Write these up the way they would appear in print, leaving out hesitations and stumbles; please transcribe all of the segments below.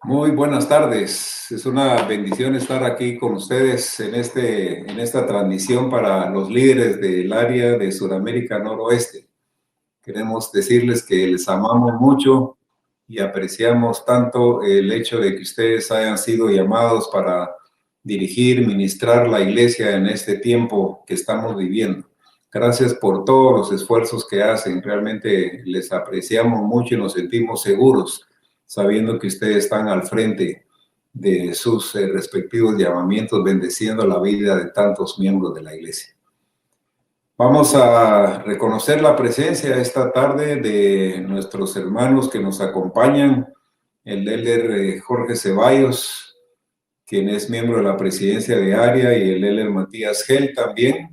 Muy buenas tardes. Es una bendición estar aquí con ustedes en esta transmisión para los líderes del área de Sudamérica Noroeste. Queremos decirles que les amamos mucho y apreciamos tanto el hecho de que ustedes hayan sido llamados para dirigir, ministrar la iglesia en este tiempo que estamos viviendo. Gracias por todos los esfuerzos que hacen. Realmente les apreciamos mucho y nos sentimos seguros sabiendo que ustedes están al frente de sus respectivos llamamientos, bendeciendo la vida de tantos miembros de la iglesia. Vamos a reconocer la presencia esta tarde de nuestros hermanos que nos acompañan, el elder Jorge Ceballos, quien es miembro de la presidencia de área, y el elder Matías Gel también.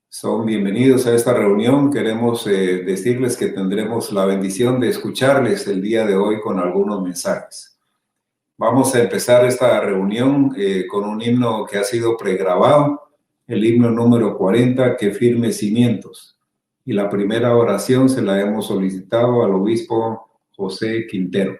Son bienvenidos a esta reunión. Queremos decirles que tendremos la bendición de escucharles el día de hoy con algunos mensajes. Vamos a empezar esta reunión con un himno que ha sido pregrabado, el himno número 40, que firme cimientos. Y la primera oración se la hemos solicitado al obispo José Quintero.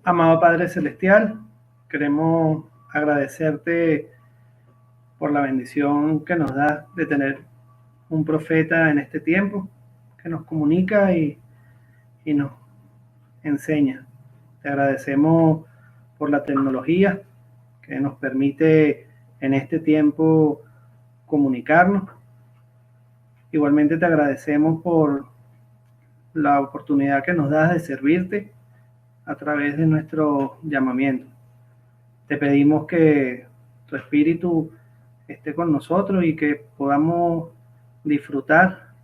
Amado Padre Celestial, queremos agradecerte por la bendición que nos da de tener un profeta en este tiempo que nos comunica y nos enseña. Te agradecemos por la tecnología que nos permite en este tiempo comunicarnos. Igualmente te agradecemos por la oportunidad que nos das de servirte a través de nuestro llamamiento. Te pedimos que tu espíritu esté con nosotros y que podamos disfrutar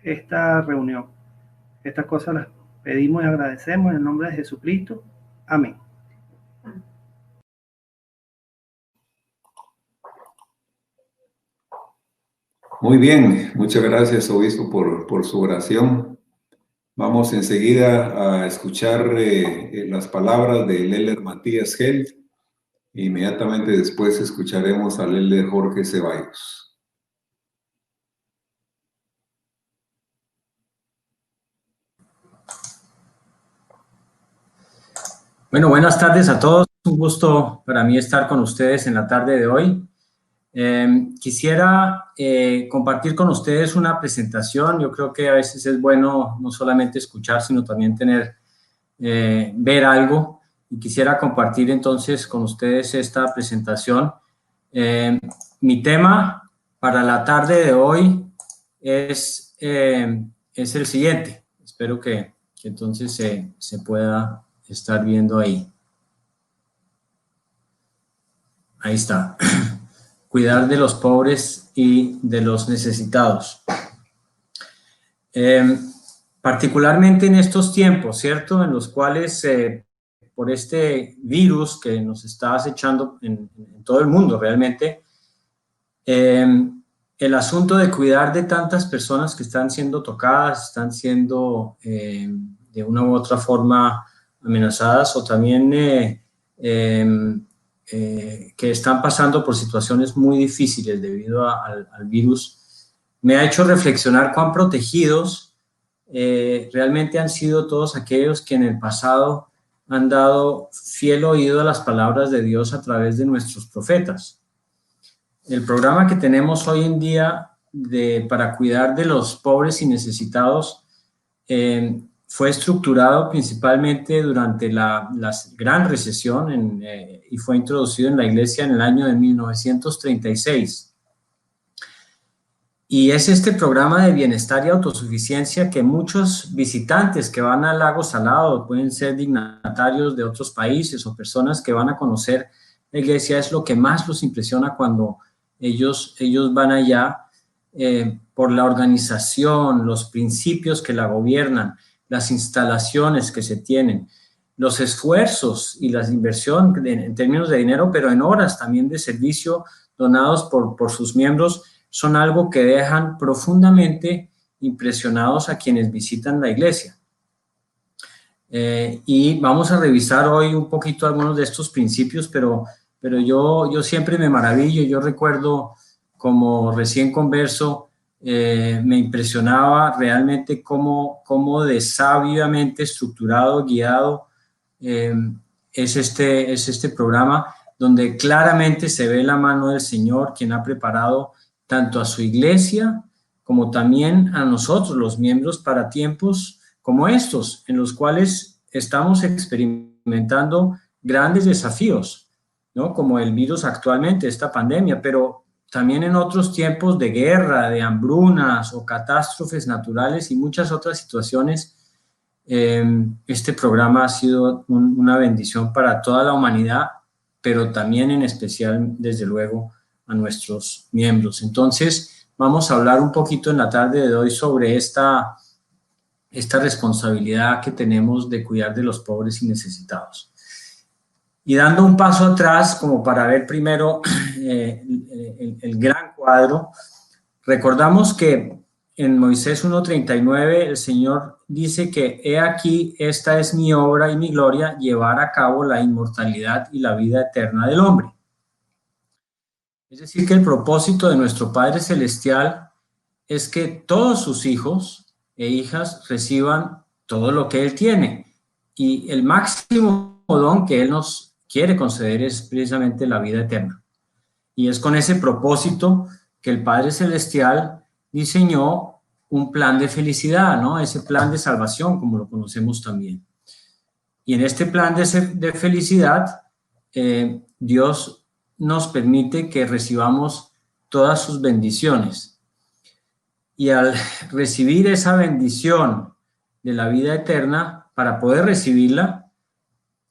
esta reunión. Estas cosas las pedimos y agradecemos en el nombre de Jesucristo. Amén. Muy bien, muchas gracias, obispo, por su oración. Vamos enseguida a escuchar las palabras del elder Matías Gel Inmediatamente después escucharemos al elder Jorge Ceballos. Bueno, buenas tardes a todos. Un gusto para mí estar con ustedes en la tarde de hoy. Quisiera compartir con ustedes una presentación. Yo creo que a veces es bueno no solamente escuchar, sino también ver algo. Y quisiera compartir entonces con ustedes esta presentación. Mi tema para la tarde de hoy es el siguiente. Espero que entonces se pueda estar viendo ahí. Ahí está. Cuidar de los pobres y de los necesitados. Particularmente en estos tiempos, ¿cierto? En los cuales por este virus que nos está acechando en todo el mundo realmente, el asunto de cuidar de tantas personas que están siendo tocadas, están siendo de una u otra forma amenazadas o también que están pasando por situaciones muy difíciles debido al virus, me ha hecho reflexionar cuán protegidos realmente han sido todos aquellos que en el pasado han dado fiel oído a las palabras de Dios a través de nuestros profetas. El programa que tenemos hoy en día para cuidar de los pobres y necesitados fue estructurado principalmente durante la gran recesión y fue introducido en la iglesia en el año de 1936. Y es este programa de bienestar y autosuficiencia que muchos visitantes que van al Lago Salado, pueden ser dignatarios de otros países o personas que van a conocer la iglesia, es lo que más los impresiona cuando ellos van allá por la organización, los principios que la gobiernan, las instalaciones que se tienen, los esfuerzos y la inversión en términos de dinero, pero en horas también de servicio donados por sus miembros, son algo que dejan profundamente impresionados a quienes visitan la iglesia. Y vamos a revisar hoy un poquito algunos de estos principios, pero yo siempre me maravillo. Yo recuerdo como recién converso, me impresionaba realmente cómo de sabiamente estructurado, guiado es este programa, donde claramente se ve la mano del Señor, quien ha preparado tanto a su iglesia como también a nosotros, los miembros, para tiempos como estos, en los cuales estamos experimentando grandes desafíos, ¿no? Como el virus actualmente, esta pandemia, pero también en otros tiempos de guerra, de hambrunas o catástrofes naturales y muchas otras situaciones. Este programa ha sido una bendición para toda la humanidad, pero también en especial, desde luego, a nuestros miembros. Entonces, vamos a hablar un poquito en la tarde de hoy sobre esta responsabilidad que tenemos de cuidar de los pobres y necesitados. Y dando un paso atrás, como para ver primero el gran cuadro, recordamos que en Moisés 1:39 el Señor dice que he aquí, esta es mi obra y mi gloria, llevar a cabo la inmortalidad y la vida eterna del hombre. Es decir, que el propósito de nuestro Padre Celestial es que todos sus hijos e hijas reciban todo lo que Él tiene. Y el máximo don que Él nos quiere conceder es precisamente la vida eterna. Y es con ese propósito que el Padre Celestial diseñó un plan de felicidad, ¿no? Ese plan de salvación, como lo conocemos también. Y en este plan de felicidad, Dios nos permite que recibamos todas sus bendiciones. Y al recibir esa bendición de la vida eterna, para poder recibirla,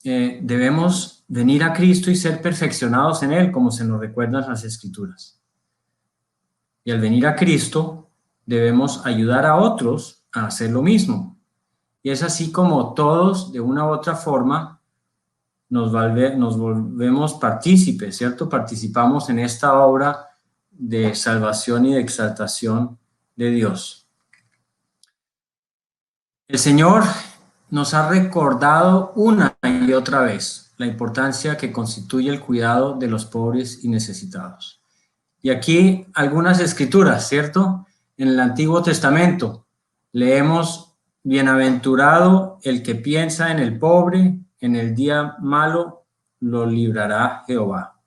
debemos venir a Cristo y ser perfeccionados en Él, como se nos recuerdan las Escrituras. Y al venir a Cristo, debemos ayudar a otros a hacer lo mismo. Y es así como todos, de una u otra forma, nos volvemos partícipes, ¿cierto? Participamos en esta obra de salvación y de exaltación de Dios. El Señor nos ha recordado una y otra vez la importancia que constituye el cuidado de los pobres y necesitados. Y aquí algunas escrituras, ¿cierto? En el Antiguo Testamento leemos: bienaventurado el que piensa en el pobre, en el día malo lo librará Jehová.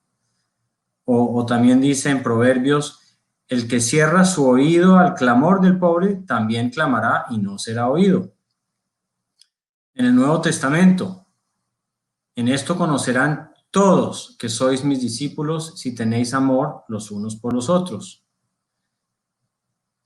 O también dice en Proverbios: el que cierra su oído al clamor del pobre, también clamará y no será oído. En el Nuevo Testamento: en esto conocerán todos que sois mis discípulos, si tenéis amor los unos por los otros.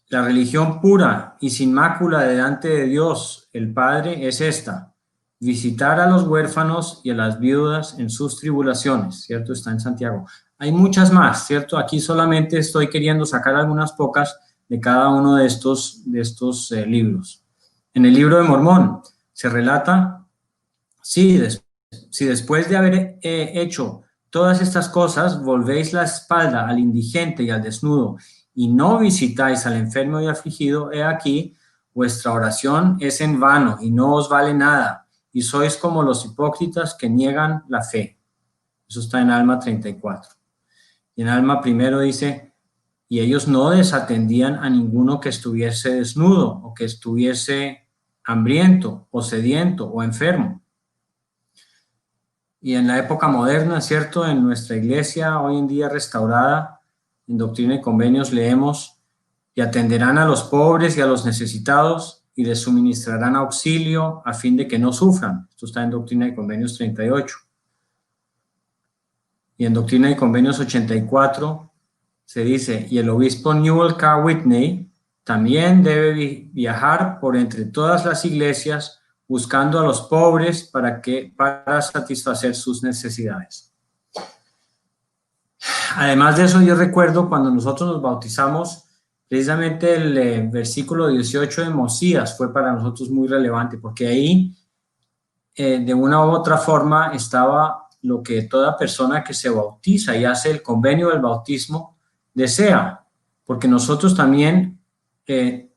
La religión pura y sin mácula delante de Dios, el Padre, es esta: visitar a los huérfanos y a las viudas en sus tribulaciones, ¿cierto? Está en Santiago. Hay muchas más, ¿cierto? Aquí solamente estoy queriendo sacar algunas pocas de cada uno de estos libros. En el libro de Mormón se relata: si después de haber hecho todas estas cosas, volvéis la espalda al indigente y al desnudo, y no visitáis al enfermo y afligido, he aquí, vuestra oración es en vano y no os vale nada, y sois como los hipócritas que niegan la fe. Eso está en Alma 34. Y en Alma primero dice: y ellos no desatendían a ninguno que estuviese desnudo, o que estuviese hambriento, o sediento, o enfermo. Y en la época moderna, ¿cierto? En nuestra iglesia, hoy en día restaurada, en Doctrina y Convenios leemos: y atenderán a los pobres y a los necesitados, y les suministrarán auxilio a fin de que no sufran. Esto está en Doctrina y Convenios 38. Y en Doctrina y Convenios 84 se dice: y el obispo Newell K. Whitney también debe viajar por entre todas las iglesias buscando a los pobres para satisfacer sus necesidades. Además de eso, yo recuerdo cuando nosotros nos bautizamos, precisamente el versículo 18 de Mosías fue para nosotros muy relevante, porque ahí de una u otra forma estaba lo que toda persona que se bautiza y hace el convenio del bautismo desea, porque nosotros también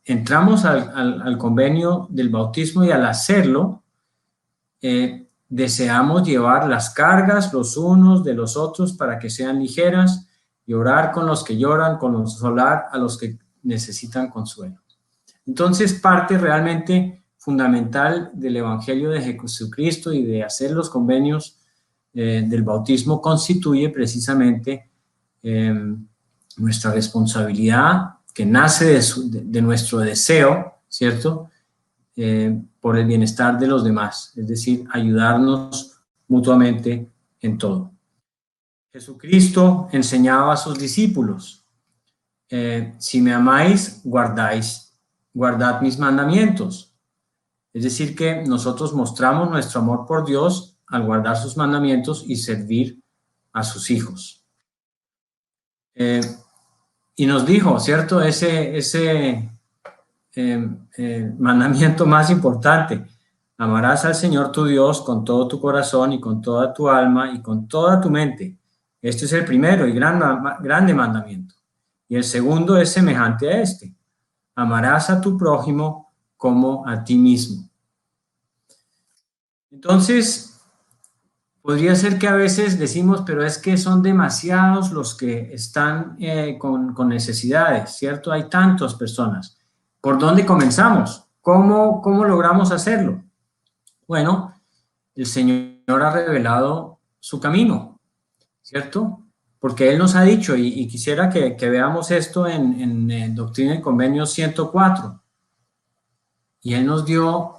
entramos al convenio del bautismo, y al hacerlo deseamos llevar las cargas los unos de los otros para que sean ligeras, y orar con los que lloran, consolar a los que necesitan consuelo. Entonces, parte realmente fundamental del Evangelio de Jesucristo y de hacer los convenios del bautismo constituye precisamente nuestra responsabilidad, que nace de nuestro deseo, ¿cierto? Por el bienestar de los demás, es decir, ayudarnos mutuamente en todo. Jesucristo enseñaba a sus discípulos: si me amáis, guardad mis mandamientos. Es decir, que nosotros mostramos nuestro amor por Dios al guardar sus mandamientos y servir a sus hijos. Y nos dijo, ¿cierto? Ese mandamiento más importante: amarás al Señor tu Dios con todo tu corazón y con toda tu alma y con toda tu mente. Este es el primero y grande mandamiento. Y el segundo es semejante a este: amarás a tu prójimo como a ti mismo. Entonces, podría ser que a veces decimos: pero es que son demasiados los que están con necesidades, ¿cierto? Hay tantas personas. ¿Por dónde comenzamos? ¿Cómo logramos hacerlo? Bueno, el Señor ha revelado su camino, ¿cierto? Porque Él nos ha dicho, y quisiera que veamos esto en Doctrina y Convenios 104. Y Él nos dio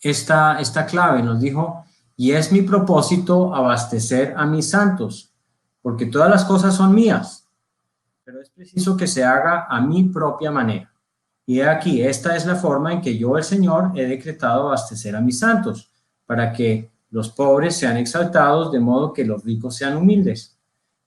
esta clave, nos dijo: y es mi propósito abastecer a mis santos, porque todas las cosas son mías, pero es preciso que se haga a mi propia manera. Y aquí, esta es la forma en que yo, el Señor, he decretado abastecer a mis santos, para que los pobres sean exaltados, de modo que los ricos sean humildes.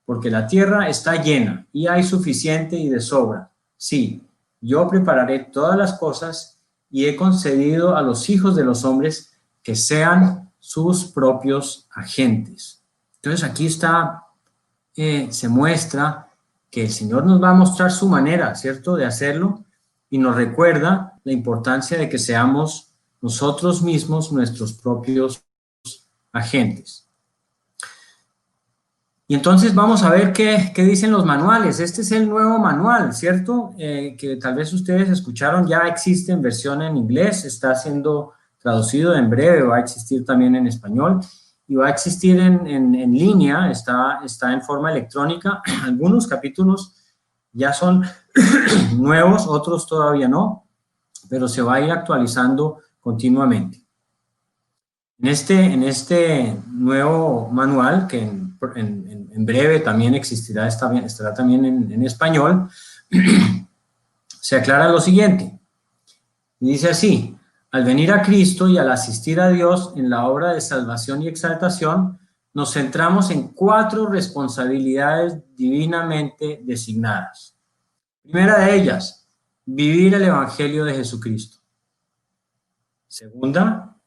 Porque la tierra está llena, y hay suficiente y de sobra. Sí, yo prepararé todas las cosas, y he concedido a los hijos de los hombres que sean sus propios agentes. Entonces aquí está, se muestra que el Señor nos va a mostrar su manera, ¿cierto?, de hacerlo, y nos recuerda la importancia de que seamos nosotros mismos nuestros propios agentes. Y entonces vamos a ver qué dicen los manuales. Este es el nuevo manual, ¿cierto? Que tal vez ustedes escucharon, ya existe en versión en inglés, está siendo traducido en breve, va a existir también en español y va a existir en línea, está en forma electrónica. Algunos capítulos ya son nuevos, otros todavía no, pero se va a ir actualizando continuamente. En este nuevo manual, que en breve también existirá, estará también en español, se aclara lo siguiente. Y dice así: al venir a Cristo y al asistir a Dios en la obra de salvación y exaltación, nos centramos en 4 responsabilidades divinamente designadas. Primera de ellas, vivir el Evangelio de Jesucristo. Segunda,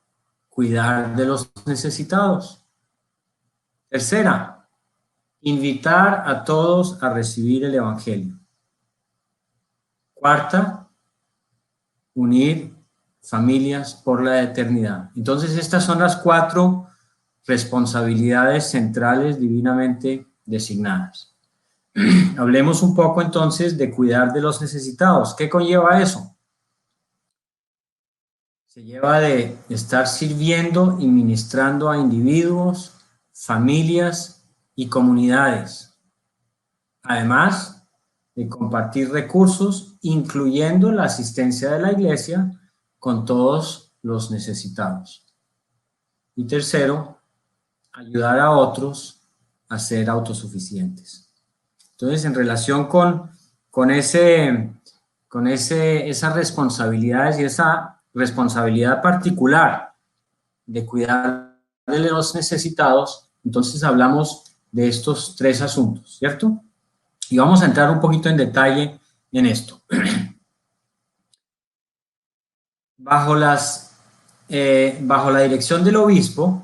cuidar de los necesitados. Tercera, invitar a todos a recibir el Evangelio. Cuarta, unir familias por la eternidad. Entonces, estas son las 4 responsabilidades centrales divinamente designadas. Hablemos un poco entonces de cuidar de los necesitados. ¿Qué conlleva eso? Se lleva de estar sirviendo y ministrando a individuos, familias y comunidades. Además de compartir recursos, incluyendo la asistencia de la iglesia con todos los necesitados. Y tercero, ayudar a otros a ser autosuficientes. Entonces, en relación con esas responsabilidades y esa responsabilidad particular de cuidar de los necesitados, entonces hablamos de estos 3 asuntos, ¿cierto? Y vamos a entrar un poquito en detalle en esto. Bajo la dirección del obispo,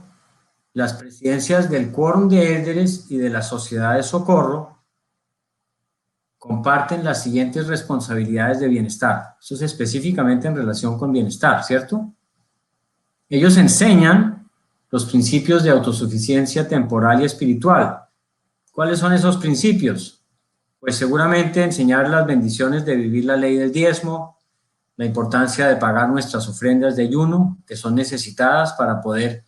las presidencias del Quórum de Élderes y de la Sociedad de Socorro comparten las siguientes responsabilidades de bienestar. Eso es específicamente en relación con bienestar, ¿cierto? Ellos enseñan los principios de autosuficiencia temporal y espiritual. ¿Cuáles son esos principios? Pues seguramente enseñar las bendiciones de vivir la ley del diezmo, la importancia de pagar nuestras ofrendas de ayuno, que son necesitadas para poder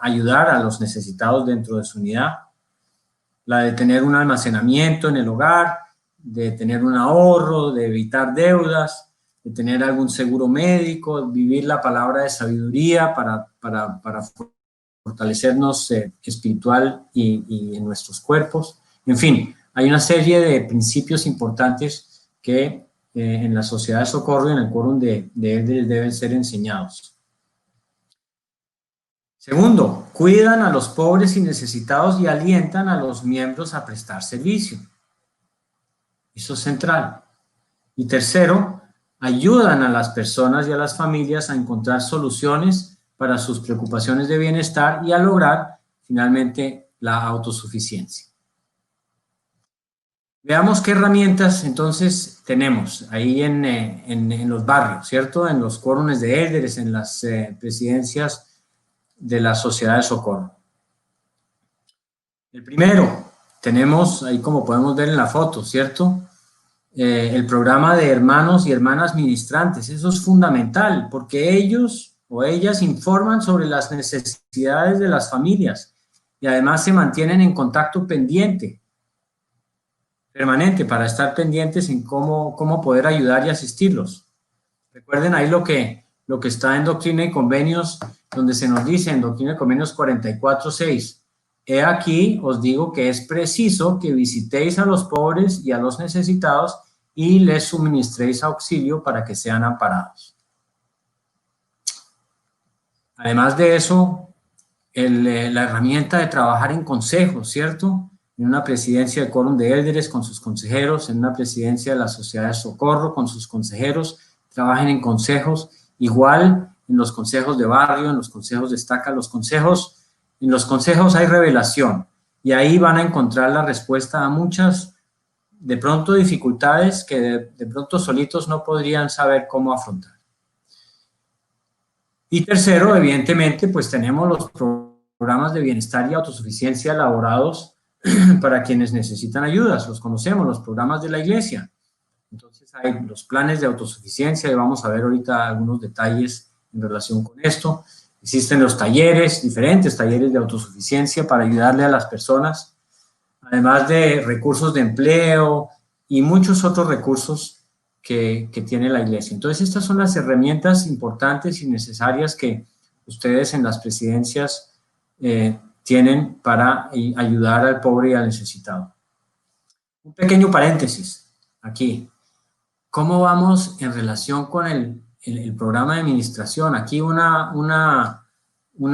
ayudar a los necesitados dentro de su unidad, la de tener un almacenamiento en el hogar, de tener un ahorro, de evitar deudas, de tener algún seguro médico, vivir la palabra de sabiduría para fortalecernos espiritual y en nuestros cuerpos. En fin, hay una serie de principios importantes que en la Sociedad de Socorro y en el Quórum de Élderes deben ser enseñados. Segundo, cuidan a los pobres y necesitados y alientan a los miembros a prestar servicio. Eso es central. Y tercero, ayudan a las personas y a las familias a encontrar soluciones para sus preocupaciones de bienestar y a lograr finalmente la autosuficiencia. Veamos qué herramientas entonces tenemos ahí en los barrios, ¿cierto? En los quórums de élderes, en las presidencias de la Sociedad de Socorro. El primero, tenemos ahí como podemos ver en la foto, ¿cierto? El programa de hermanos y hermanas ministrantes. Eso es fundamental porque ellos o ellas informan sobre las necesidades de las familias y además se mantienen en contacto permanente para estar pendientes en cómo poder ayudar y asistirlos. Recuerden ahí lo que está en Doctrina y Convenios, donde se nos dice en Doctrina y Convenios 44.6, he aquí os digo que es preciso que visitéis a los pobres y a los necesitados y les suministréis auxilio para que sean amparados. Además de eso, la herramienta de trabajar en consejos, ¿cierto? En una presidencia del Quórum de Élderes con sus consejeros, en una presidencia de la Sociedad de Socorro con sus consejeros, trabajen en consejos, igual en los consejos de barrio, en los consejos de estaca, en los consejos hay revelación y ahí van a encontrar la respuesta a muchas, de pronto, dificultades que de pronto solitos no podrían saber cómo afrontar. Y tercero, evidentemente, pues tenemos los programas de bienestar y autosuficiencia elaborados para quienes necesitan ayudas. Los conocemos, los programas de la iglesia. Entonces hay los planes de autosuficiencia y vamos a ver ahorita algunos detalles en relación con esto. Existen los talleres, diferentes talleres de autosuficiencia para ayudarle a las personas, además de recursos de empleo y muchos otros recursos que tiene la iglesia. Entonces estas son las herramientas importantes y necesarias que ustedes en las presidencias tienen para ayudar al pobre y al necesitado. Un pequeño paréntesis aquí. ¿Cómo vamos en relación con el programa de administración? Aquí una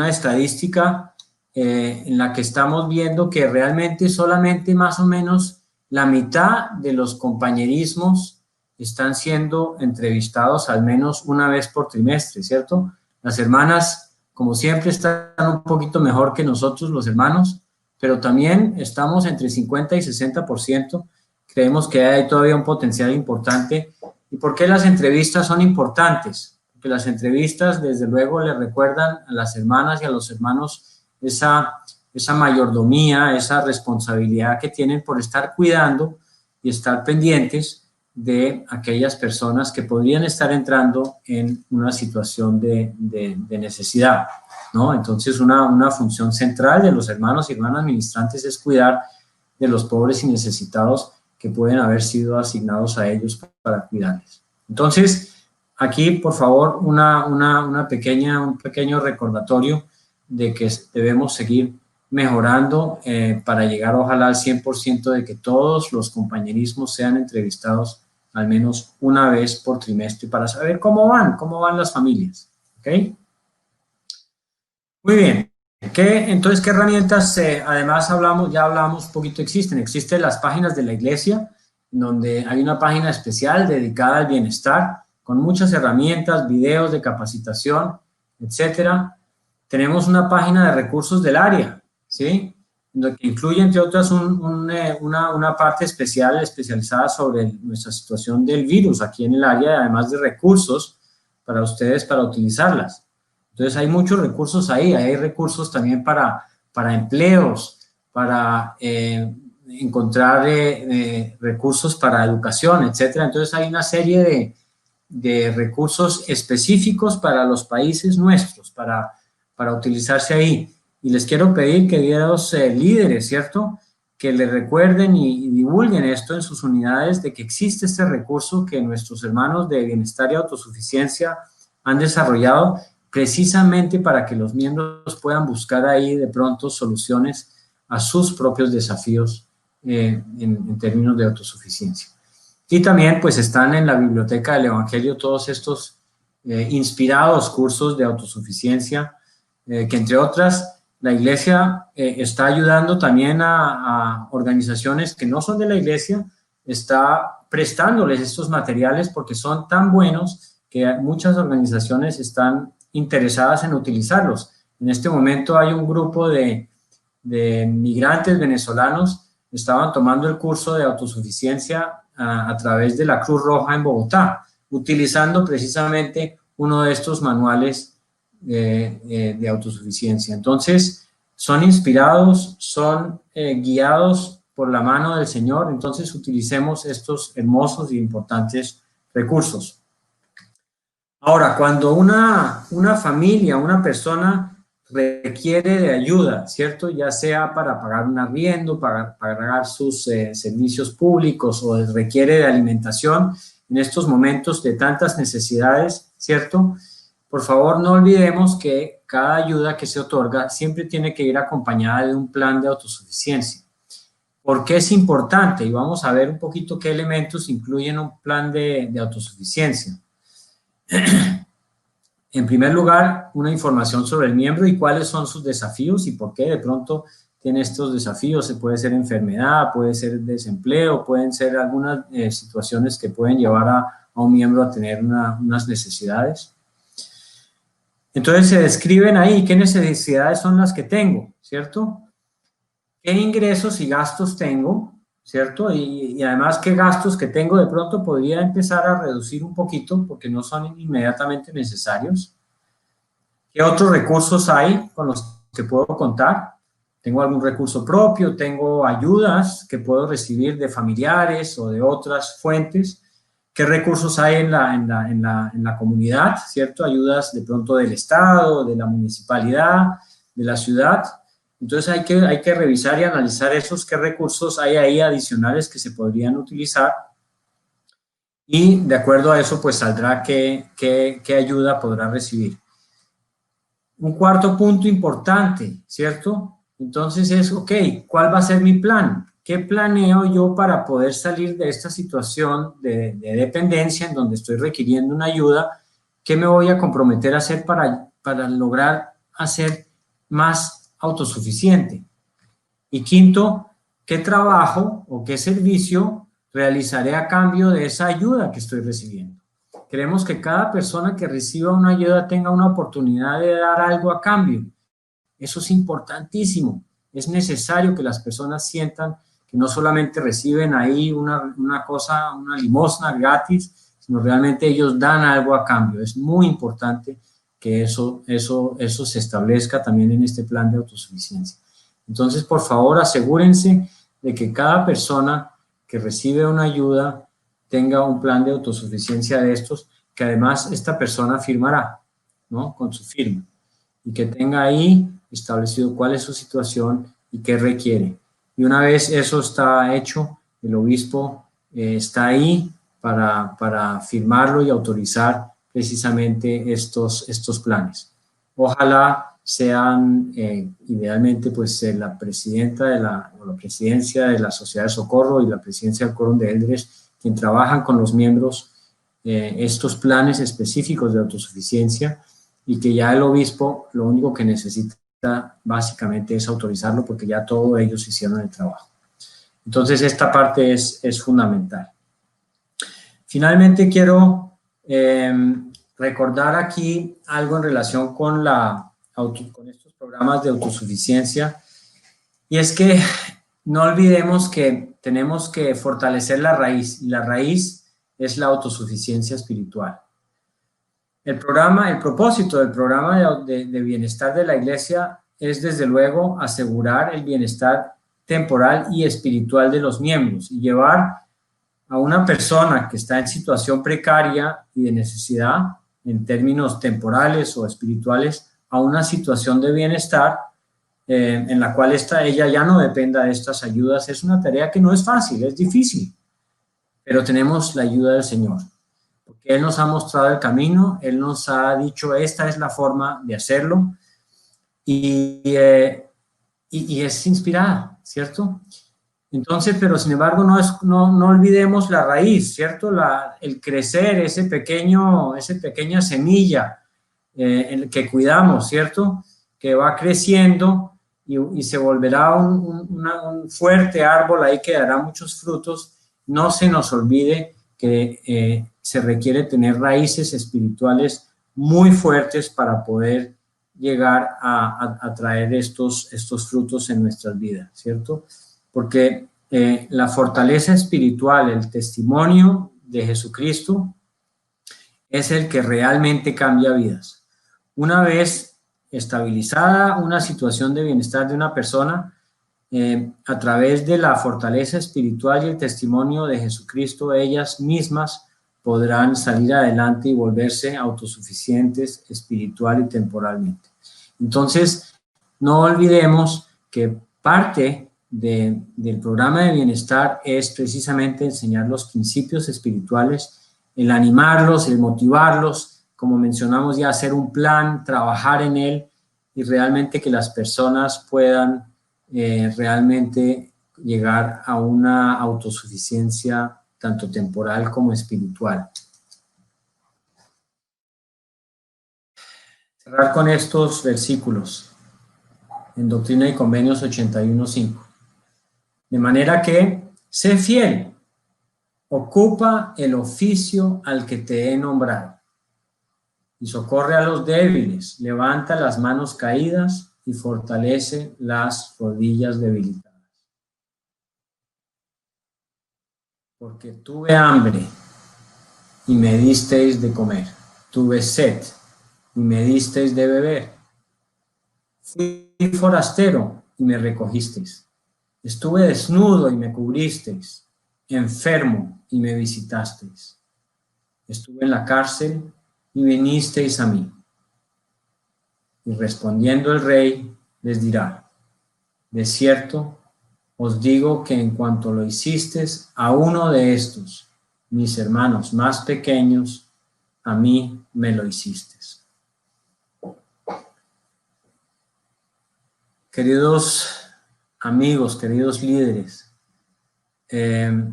estadística en la que estamos viendo que realmente solamente más o menos la mitad de los compañerismos están siendo entrevistados al menos una vez por trimestre, ¿cierto? Las hermanas, como siempre, están un poquito mejor que nosotros, los hermanos, pero también estamos entre 50 y 60%. Creemos que hay todavía un potencial importante. ¿Y por qué las entrevistas son importantes? Porque las entrevistas, desde luego, le recuerdan a las hermanas y a los hermanos esa mayordomía, esa responsabilidad que tienen por estar cuidando y estar pendientes de aquellas personas que podrían estar entrando en una situación de necesidad, ¿no? Entonces, una función central de los hermanos y hermanas ministrantes es cuidar de los pobres y necesitados que pueden haber sido asignados a ellos para cuidarles. Entonces, aquí, por favor, un pequeño recordatorio de que debemos seguir mejorando para llegar, ojalá, al 100% de que todos los compañerismos sean entrevistados al menos una vez por trimestre para saber cómo van las familias, ¿ok? Muy bien. Entonces, ¿qué herramientas, además ya hablamos un poquito, existen? Existen las páginas de la iglesia, donde hay una página especial dedicada al bienestar, con muchas herramientas, videos de capacitación, etcétera. Tenemos una página de recursos del área, ¿sí? Que incluye, entre otras, una parte especializada sobre nuestra situación del virus aquí en el área, además de recursos para ustedes para utilizarlas. Entonces, hay muchos recursos ahí. Hay recursos también para empleos, para encontrar recursos para educación, etcétera. Entonces, hay una serie de recursos específicos para los países nuestros, para utilizarse ahí. Y les quiero pedir, queridos líderes, ¿cierto?, que le recuerden y divulguen esto en sus unidades de que existe este recurso que nuestros hermanos de bienestar y autosuficiencia han desarrollado precisamente para que los miembros puedan buscar ahí de pronto soluciones a sus propios desafíos en términos de autosuficiencia. Y también pues están en la biblioteca del Evangelio todos estos inspirados cursos de autosuficiencia que, entre otras, la iglesia está ayudando también a organizaciones que no son de la iglesia, está prestándoles estos materiales porque son tan buenos que muchas organizaciones están interesadas en utilizarlos. En este momento hay un grupo de migrantes venezolanos que estaban tomando el curso de autosuficiencia a través de la Cruz Roja en Bogotá, utilizando precisamente uno de estos manuales de autosuficiencia. Entonces, son inspirados, son guiados por la mano del Señor. Entonces, utilicemos estos hermosos y importantes recursos. Ahora, cuando una familia, una persona requiere de ayuda, ¿cierto? Ya sea para pagar un arriendo, para pagar sus servicios públicos o requiere de alimentación en estos momentos de tantas necesidades, ¿cierto? Por favor, no olvidemos que cada ayuda que se otorga siempre tiene que ir acompañada de un plan de autosuficiencia. ¿Por qué es importante? Y vamos a ver un poquito qué elementos incluyen un plan de autosuficiencia. En primer lugar, una información sobre el miembro y cuáles son sus desafíos y por qué de pronto tiene estos desafíos. Puede ser enfermedad, puede ser desempleo, pueden ser algunas situaciones que pueden llevar a un miembro a tener unas necesidades. Entonces se describen ahí qué necesidades son las que tengo, ¿cierto? ¿Qué ingresos y gastos tengo? ¿Cierto? Y además, ¿qué gastos que tengo de pronto podría empezar a reducir un poquito porque no son inmediatamente necesarios? ¿Qué otros recursos hay con los que puedo contar. Tengo algún recurso propio, tengo ayudas que puedo recibir de familiares o de otras fuentes. ¿Qué recursos hay en la comunidad? ¿Cierto? Ayudas de pronto del Estado, de la municipalidad, de la ciudad. Entonces hay que revisar y analizar esos qué recursos hay ahí adicionales que se podrían utilizar. Y de acuerdo a eso, pues saldrá qué ayuda podrá recibir. Un cuarto punto importante, ¿cierto? Entonces es, ok, ¿cuál va a ser mi plan? ¿Qué planeo yo para poder salir de esta situación de dependencia en donde estoy requiriendo una ayuda? ¿Qué me voy a comprometer a hacer para lograr hacer más autosuficiente? Y quinto, ¿qué trabajo o qué servicio realizaré a cambio de esa ayuda que estoy recibiendo? Queremos que cada persona que reciba una ayuda tenga una oportunidad de dar algo a cambio. Eso es importantísimo. Es necesario que las personas sientan que no solamente reciben ahí una cosa, una limosna gratis, sino realmente ellos dan algo a cambio. Es muy importante que eso se establezca también en este plan de autosuficiencia. Entonces, por favor, asegúrense de que cada persona que recibe una ayuda tenga un plan de autosuficiencia de estos, que además esta persona firmará, ¿no? Con su firma, y que tenga ahí establecido cuál es su situación y qué requiere. Y una vez eso está hecho, el obispo está ahí para firmarlo y autorizar precisamente estos planes. Ojalá sean, idealmente, pues la presidenta la presidencia de la Sociedad de Socorro y la presidencia del Quórum de Eldres, quien trabajan con los miembros estos planes específicos de autosuficiencia, y que ya el obispo lo único que necesita básicamente es autorizarlo, porque ya todos ellos hicieron el trabajo. Entonces esta parte es fundamental. Finalmente quiero recordar aquí algo en relación con estos programas de autosuficiencia, y es que no olvidemos que tenemos que fortalecer la raíz, y la raíz es la autosuficiencia espiritual. El propósito del programa de bienestar de la Iglesia es, desde luego, asegurar el bienestar temporal y espiritual de los miembros y llevar a una persona que está en situación precaria y de necesidad, en términos temporales o espirituales, a una situación de bienestar en la cual ella ya no dependa de estas ayudas. Es una tarea que no es fácil, es difícil, pero tenemos la ayuda del Señor, porque Él nos ha mostrado el camino, Él nos ha dicho, esta es la forma de hacerlo, y es inspirada, ¿cierto? Entonces, pero sin embargo, no olvidemos la raíz, ¿cierto? El crecer, esa pequeña semilla que cuidamos, ¿cierto? Que va creciendo y se volverá un fuerte árbol ahí que dará muchos frutos. No se nos olvide que se requiere tener raíces espirituales muy fuertes para poder llegar a traer estos frutos en nuestras vidas, ¿cierto? Porque la fortaleza espiritual, el testimonio de Jesucristo, es el que realmente cambia vidas. Una vez estabilizada una situación de bienestar de una persona, a través de la fortaleza espiritual y el testimonio de Jesucristo, ellas mismas podrán salir adelante y volverse autosuficientes espiritual y temporalmente. Entonces, no olvidemos que parte del programa de bienestar es precisamente enseñar los principios espirituales, el animarlos, el motivarlos, como mencionamos ya, hacer un plan, trabajar en él, y realmente que las personas puedan realmente llegar a una autosuficiencia tanto temporal como espiritual. Cerrar con estos versículos en Doctrina y Convenios 81:5. De manera que, sé fiel, ocupa el oficio al que te he nombrado, y socorre a los débiles, levanta las manos caídas y fortalece las rodillas debilitadas. Porque tuve hambre y me disteis de comer, tuve sed y me disteis de beber, Fui forastero y me recogisteis. Estuve desnudo y me cubristeis. Enfermo y me visitasteis. Estuve en la cárcel y vinisteis a mí. Y respondiendo el rey, les dirá: de cierto, os digo que en cuanto lo hicisteis a uno de estos, mis hermanos más pequeños, a mí me lo hicisteis. Queridos amigos, queridos líderes, el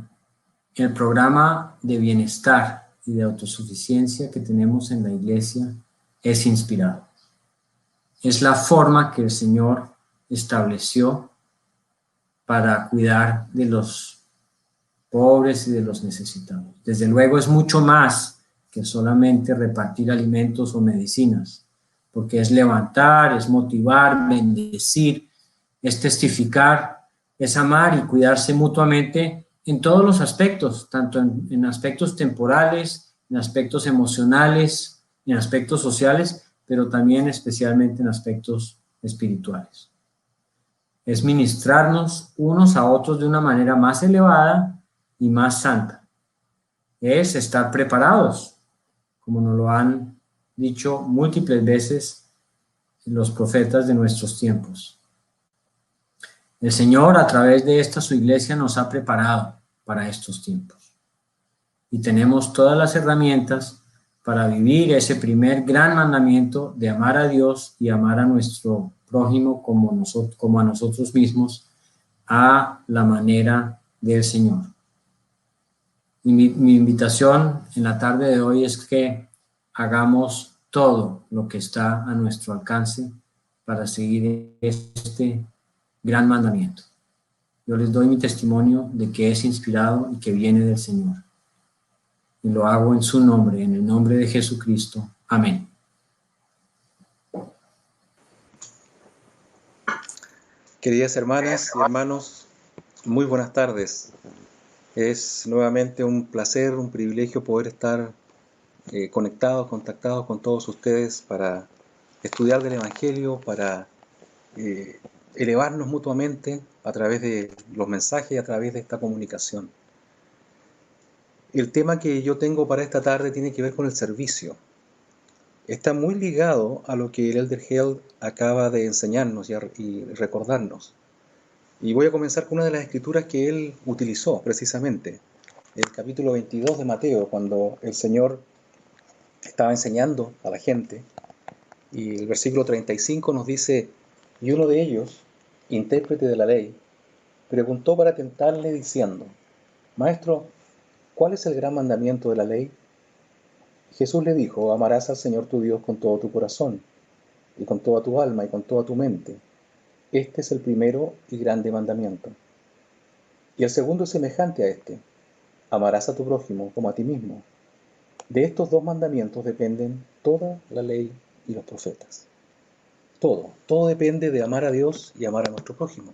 programa de bienestar y de autosuficiencia que tenemos en la iglesia es inspirado. Es la forma que el Señor estableció para cuidar de los pobres y de los necesitados. Desde luego es mucho más que solamente repartir alimentos o medicinas, porque es levantar, es motivar, bendecir, es testificar, es amar y cuidarse mutuamente en todos los aspectos, tanto en aspectos temporales, en aspectos emocionales, en aspectos sociales, pero también especialmente en aspectos espirituales. Es ministrarnos unos a otros de una manera más elevada y más santa. Es estar preparados, como nos lo han dicho múltiples veces los profetas de nuestros tiempos. El Señor, a través de esta su iglesia, nos ha preparado para estos tiempos. Y tenemos todas las herramientas para vivir ese primer gran mandamiento de amar a Dios y amar a nuestro prójimo como a nosotros mismos, a la manera del Señor. Y mi invitación en la tarde de hoy es que hagamos todo lo que está a nuestro alcance para seguir este gran mandamiento. Yo les doy mi testimonio de que es inspirado y que viene del Señor. Y lo hago en su nombre, en el nombre de Jesucristo. Amén. Queridas hermanas y hermanos, muy buenas tardes. Es nuevamente un placer, un privilegio poder estar conectados, contactados con todos ustedes para estudiar del Evangelio, para elevarnos mutuamente a través de los mensajes y a través de esta comunicación. El tema que yo tengo para esta tarde tiene que ver con el servicio. Está muy ligado a lo que el Elder Held acaba de enseñarnos y recordarnos. Y voy a comenzar con una de las escrituras que él utilizó precisamente, el capítulo 22 de Mateo, cuando el Señor estaba enseñando a la gente. Y el versículo 35 nos dice: y uno de ellos, intérprete de la ley, preguntó para tentarle diciendo: Maestro, ¿cuál es el gran mandamiento de la ley? Jesús le dijo: amarás al Señor tu Dios con todo tu corazón, y con toda tu alma, y con toda tu mente. Este es el primero y grande mandamiento. Y el segundo es semejante a este: amarás a tu prójimo como a ti mismo. De estos dos mandamientos dependen toda la ley y los profetas. Todo depende de amar a Dios y amar a nuestro prójimo.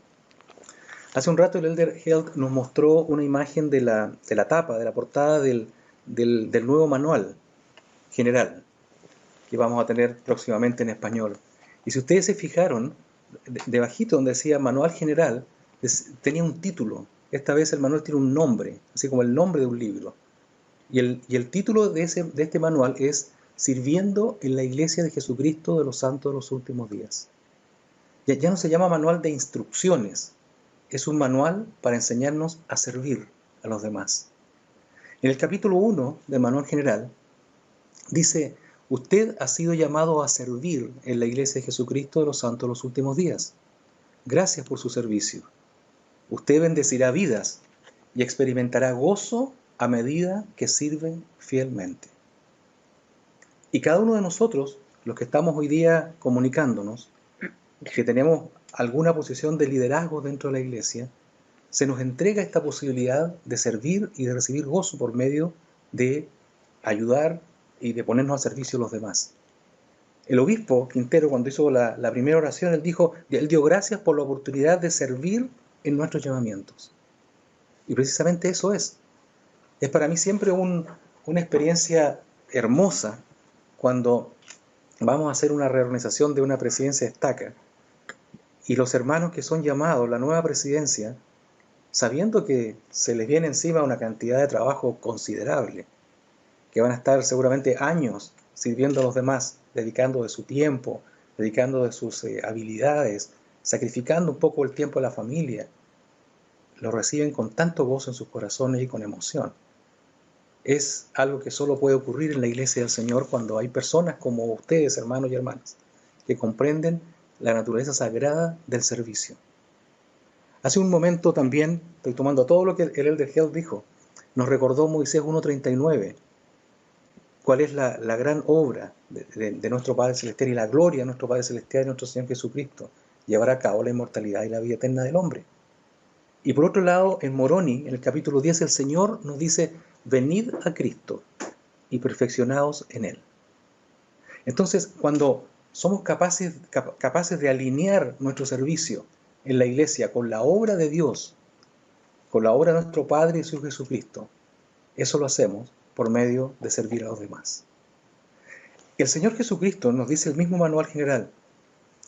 Hace un rato el Elder Held nos mostró una imagen de la tapa, de la portada del nuevo manual general que vamos a tener próximamente en español. Y si ustedes se fijaron, debajito donde decía manual general, tenía un título. Esta vez el manual tiene un nombre, así como el nombre de un libro. Y el título de este manual es Sirviendo en la Iglesia de Jesucristo de los Santos de los Últimos Días. Ya no se llama manual de instrucciones, es un manual para enseñarnos a servir a los demás. En el capítulo 1 del manual general dice: usted ha sido llamado a servir en la Iglesia de Jesucristo de los Santos de los Últimos Días. Gracias por su servicio. Usted bendecirá vidas y experimentará gozo a medida que sirve fielmente. Y cada uno de nosotros, los que estamos hoy día comunicándonos, que tenemos alguna posición de liderazgo dentro de la iglesia, se nos entrega esta posibilidad de servir y de recibir gozo por medio de ayudar y de ponernos al servicio de los demás. El obispo Quintero, cuando hizo la primera oración, él dio gracias por la oportunidad de servir en nuestros llamamientos. Y precisamente eso es. Es para mí siempre una experiencia hermosa cuando vamos a hacer una reorganización de una presidencia de estaca Y los hermanos que son llamados, la nueva presidencia, sabiendo que se les viene encima una cantidad de trabajo considerable, que van a estar seguramente años sirviendo a los demás, dedicando de su tiempo, dedicando de sus habilidades, sacrificando un poco el tiempo a la familia, lo reciben con tanto gozo en sus corazones y con emoción. Es algo que solo puede ocurrir en la iglesia del Señor cuando hay personas como ustedes, hermanos y hermanas, que comprenden la naturaleza sagrada del servicio. Hace un momento también, estoy tomando todo lo que el Elder Held dijo, nos recordó Moisés 1:39, cuál es la gran obra de nuestro Padre Celestial y la gloria de nuestro Padre Celestial y nuestro Señor Jesucristo, llevar a cabo la inmortalidad y la vida eterna del hombre. Y por otro lado, en Moroni, en el capítulo 10, el Señor nos dice, venid a Cristo y perfeccionaos en Él. Entonces, cuando somos capaces de alinear nuestro servicio en la iglesia con la obra de Dios, con la obra de nuestro Padre y su Jesucristo, eso lo hacemos por medio de servir a los demás. El Señor Jesucristo, nos dice el mismo manual general,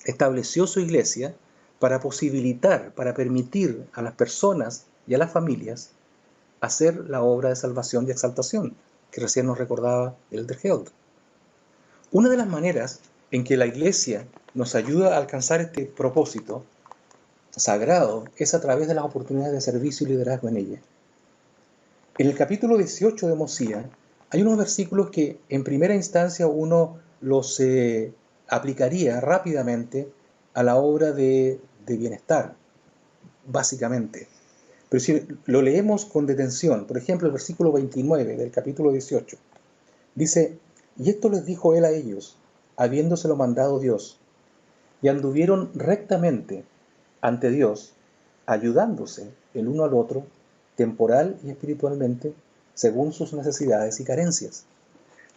estableció su iglesia para posibilitar, para permitir a las personas y a las familias hacer la obra de salvación y exaltación que recién nos recordaba el Elder Held. Una de las maneras en que la iglesia nos ayuda a alcanzar este propósito sagrado es a través de las oportunidades de servicio y liderazgo en ella. En el capítulo 18 de Mosía hay unos versículos que en primera instancia uno los aplicaría rápidamente a la obra de bienestar, básicamente. Pero si lo leemos con detención, por ejemplo, el versículo 29 del capítulo 18, dice, y esto les dijo él a ellos, habiéndoselo mandado Dios, y anduvieron rectamente ante Dios, ayudándose el uno al otro, temporal y espiritualmente, según sus necesidades y carencias.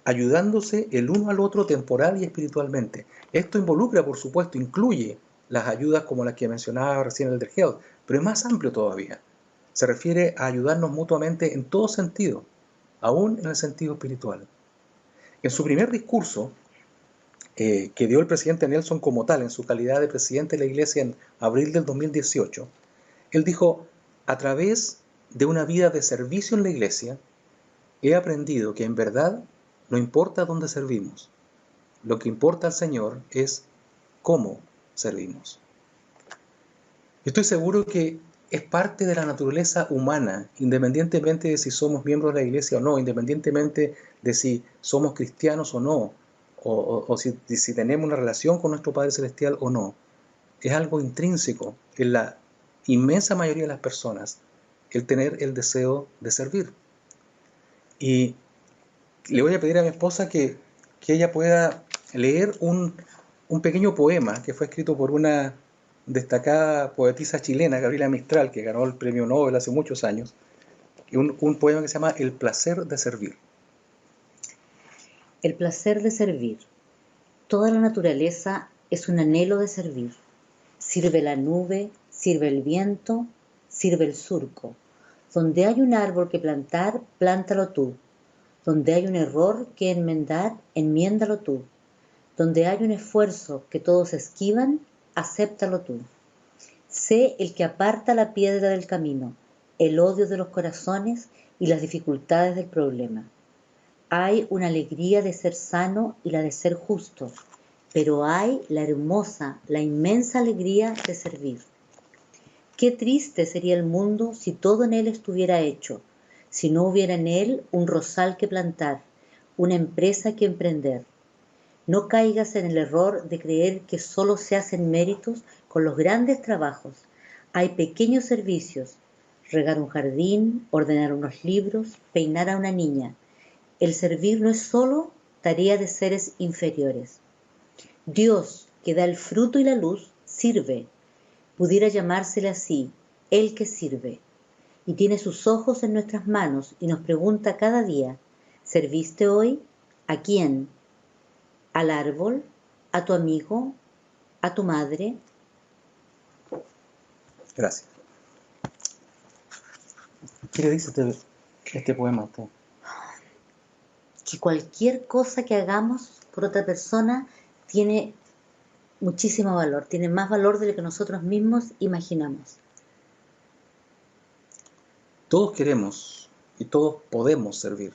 Ayudándose el uno al otro temporal y espiritualmente. Esto involucra, por supuesto, incluye las ayudas como las que mencionaba recién el Elder Held, pero es más amplio todavía. Se refiere a ayudarnos mutuamente en todo sentido, aún en el sentido espiritual. En su primer discurso, que dio el presidente Nelson como tal, en su calidad de presidente de la Iglesia en abril del 2018, él dijo, a través de una vida de servicio en la Iglesia, he aprendido que en verdad no importa dónde servimos, lo que importa al Señor es cómo servimos. Yo estoy seguro que es parte de la naturaleza humana, independientemente de si somos miembros de la iglesia o no, independientemente de si somos cristianos o no, o si tenemos una relación con nuestro Padre Celestial o no. Es algo intrínseco en la inmensa mayoría de las personas el tener el deseo de servir. Y le voy a pedir a mi esposa que ella pueda leer un pequeño poema que fue escrito por una destacada poetisa chilena, Gabriela Mistral, que ganó el premio Nobel hace muchos años, un poema que se llama El placer de servir. El placer de servir. Toda la naturaleza es un anhelo de servir. Sirve la nube, sirve el viento, sirve el surco. Donde hay un árbol que plantar, plántalo tú. Donde hay un error que enmendar, enmiéndalo tú. Donde hay un esfuerzo que todos esquivan, acéptalo tú. Sé el que aparta la piedra del camino, el odio de los corazones y las dificultades del problema. Hay una alegría de ser sano y la de ser justo, pero hay la hermosa, la inmensa alegría de servir. Qué triste sería el mundo si todo en él estuviera hecho, si no hubiera en él un rosal que plantar, una empresa que emprender. No caigas en el error de creer que solo se hacen méritos con los grandes trabajos. Hay pequeños servicios, regar un jardín, ordenar unos libros, peinar a una niña. El servir no es solo tarea de seres inferiores. Dios, que da el fruto y la luz, sirve. Pudiera llamársele así, el que sirve. Y tiene sus ojos en nuestras manos y nos pregunta cada día, ¿serviste hoy? ¿A quién? ¿Al árbol? ¿A tu amigo? ¿A tu madre? Gracias. ¿Qué le dice este poema a usted? Que cualquier cosa que hagamos por otra persona tiene muchísimo valor, tiene más valor de lo que nosotros mismos imaginamos. Todos queremos y todos podemos servir.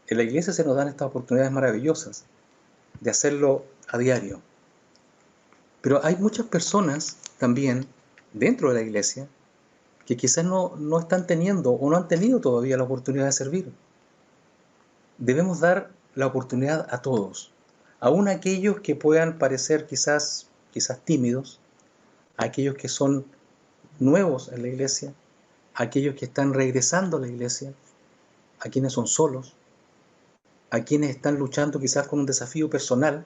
En la iglesia se nos dan estas oportunidades maravillosas de hacerlo a diario. Pero hay muchas personas también dentro de la iglesia que quizás no están teniendo o no han tenido todavía la oportunidad de servir. Debemos dar la oportunidad a todos, aún a aquellos que puedan parecer quizás tímidos, a aquellos que son nuevos en la iglesia, a aquellos que están regresando a la iglesia, a quienes son solos, a quienes están luchando quizás con un desafío personal,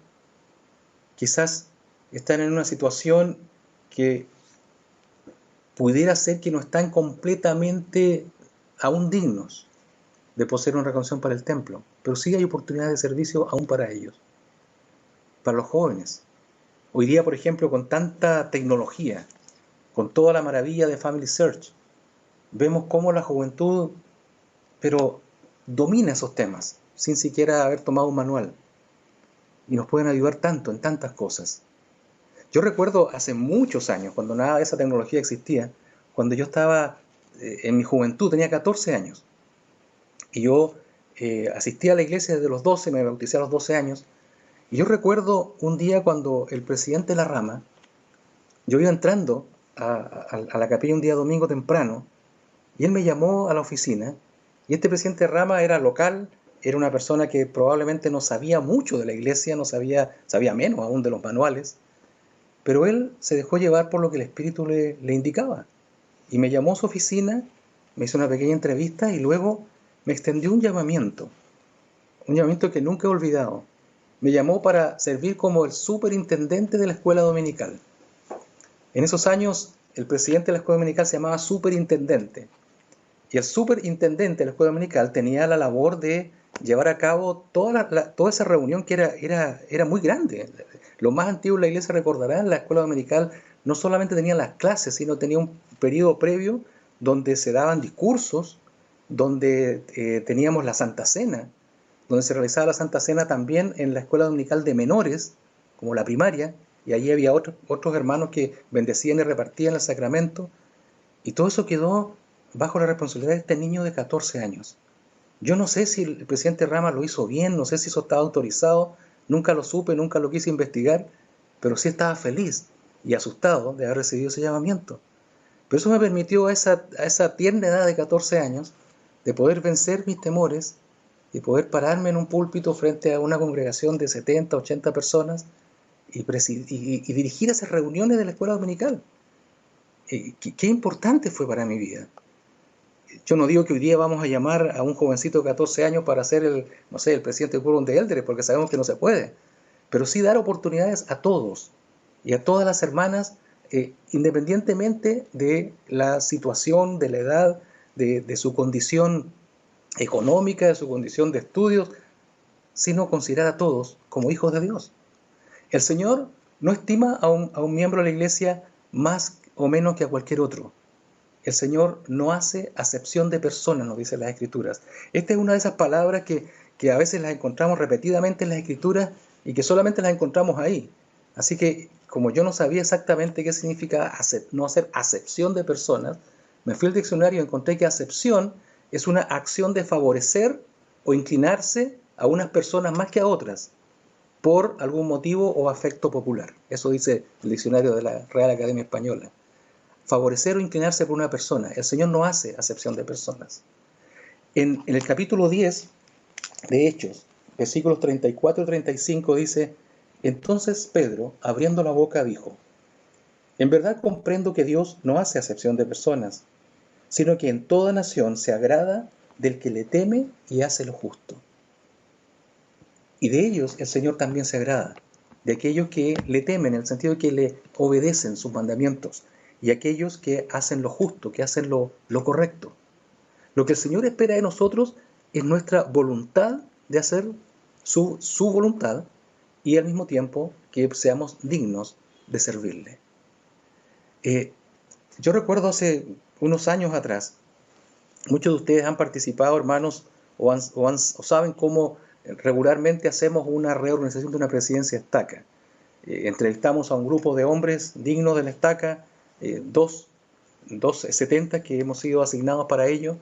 quizás están en una situación que pudiera ser que no están completamente aún dignos de poseer una reconciliación para el templo, pero sí hay oportunidades de servicio aún para ellos, para los jóvenes. Hoy día, por ejemplo, con tanta tecnología, con toda la maravilla de Family Search, vemos cómo la juventud, pero domina esos temas, sin siquiera haber tomado un manual, y nos pueden ayudar tanto en tantas cosas. Yo recuerdo hace muchos años, cuando nada de esa tecnología existía, cuando yo estaba en mi juventud, tenía 14 años, y yo asistí a la iglesia desde los 12, me bauticé a los 12 años, y yo recuerdo un día cuando el presidente Larrama, yo iba entrando a la capilla un día domingo temprano, y él me llamó a la oficina, y este presidente Larrama era local, era una persona que probablemente no sabía mucho de la iglesia, sabía menos aún de los manuales, pero él se dejó llevar por lo que el Espíritu le indicaba. Y me llamó a su oficina, me hizo una pequeña entrevista y luego me extendió un llamamiento que nunca he olvidado. Me llamó para servir como el superintendente de la escuela dominical. En esos años, el presidente de la escuela dominical se llamaba superintendente. Y el superintendente de la escuela dominical tenía la labor de llevar a cabo toda esa reunión que era muy grande. Los más antiguos de la iglesia recordarán, la escuela dominical no solamente tenía las clases, sino tenía un periodo previo donde se daban discursos, donde teníamos la Santa Cena, donde se realizaba la Santa Cena también en la escuela dominical de menores, como la primaria, y allí había otros hermanos que bendecían y repartían el sacramento, y todo eso quedó bajo la responsabilidad de este niño de 14 años. Yo no sé si el presidente Rama lo hizo bien, no sé si eso estaba autorizado, nunca lo supe, nunca lo quise investigar, pero sí estaba feliz y asustado de haber recibido ese llamamiento. Pero eso me permitió a esa tierna edad de 14 años de poder vencer mis temores y poder pararme en un púlpito frente a una congregación de 70, 80 personas y dirigir esas reuniones de la escuela dominical. Qué importante fue para mi vida. Yo no digo que hoy día vamos a llamar a un jovencito de 14 años para ser el presidente del Quórum de Elders, porque sabemos que no se puede. Pero sí dar oportunidades a todos y a todas las hermanas, independientemente de la situación, de la edad, de su condición económica, de su condición de estudios, sino considerar a todos como hijos de Dios. El Señor no estima a un miembro de la iglesia más o menos que a cualquier otro. El Señor no hace acepción de personas, nos dicen las Escrituras. Esta es una de esas palabras que a veces las encontramos repetidamente en las Escrituras y que solamente las encontramos ahí. Así que, como yo no sabía exactamente qué significa no hacer acepción de personas, me fui al diccionario y encontré que acepción es una acción de favorecer o inclinarse a unas personas más que a otras por algún motivo o afecto popular. Eso dice el diccionario de la Real Academia Española. Favorecer o inclinarse por una persona. El Señor no hace acepción de personas. En el capítulo 10 de Hechos, versículos 34 y 35 dice: entonces Pedro, abriendo la boca, dijo: en verdad comprendo que Dios no hace acepción de personas, sino que en toda nación se agrada del que le teme y hace lo justo. Y de ellos el Señor también se agrada, de aquellos que le temen, en el sentido de que le obedecen sus mandamientos, y aquellos que hacen lo justo, que hacen lo correcto. Lo que el Señor espera de nosotros es nuestra voluntad de hacer su voluntad y al mismo tiempo que seamos dignos de servirle. Yo recuerdo hace unos años atrás, muchos de ustedes han participado, hermanos, o saben cómo regularmente hacemos una reorganización de una presidencia estaca. entrevistamos a un grupo de hombres dignos de la estaca, dos 70 que hemos sido asignados para ello,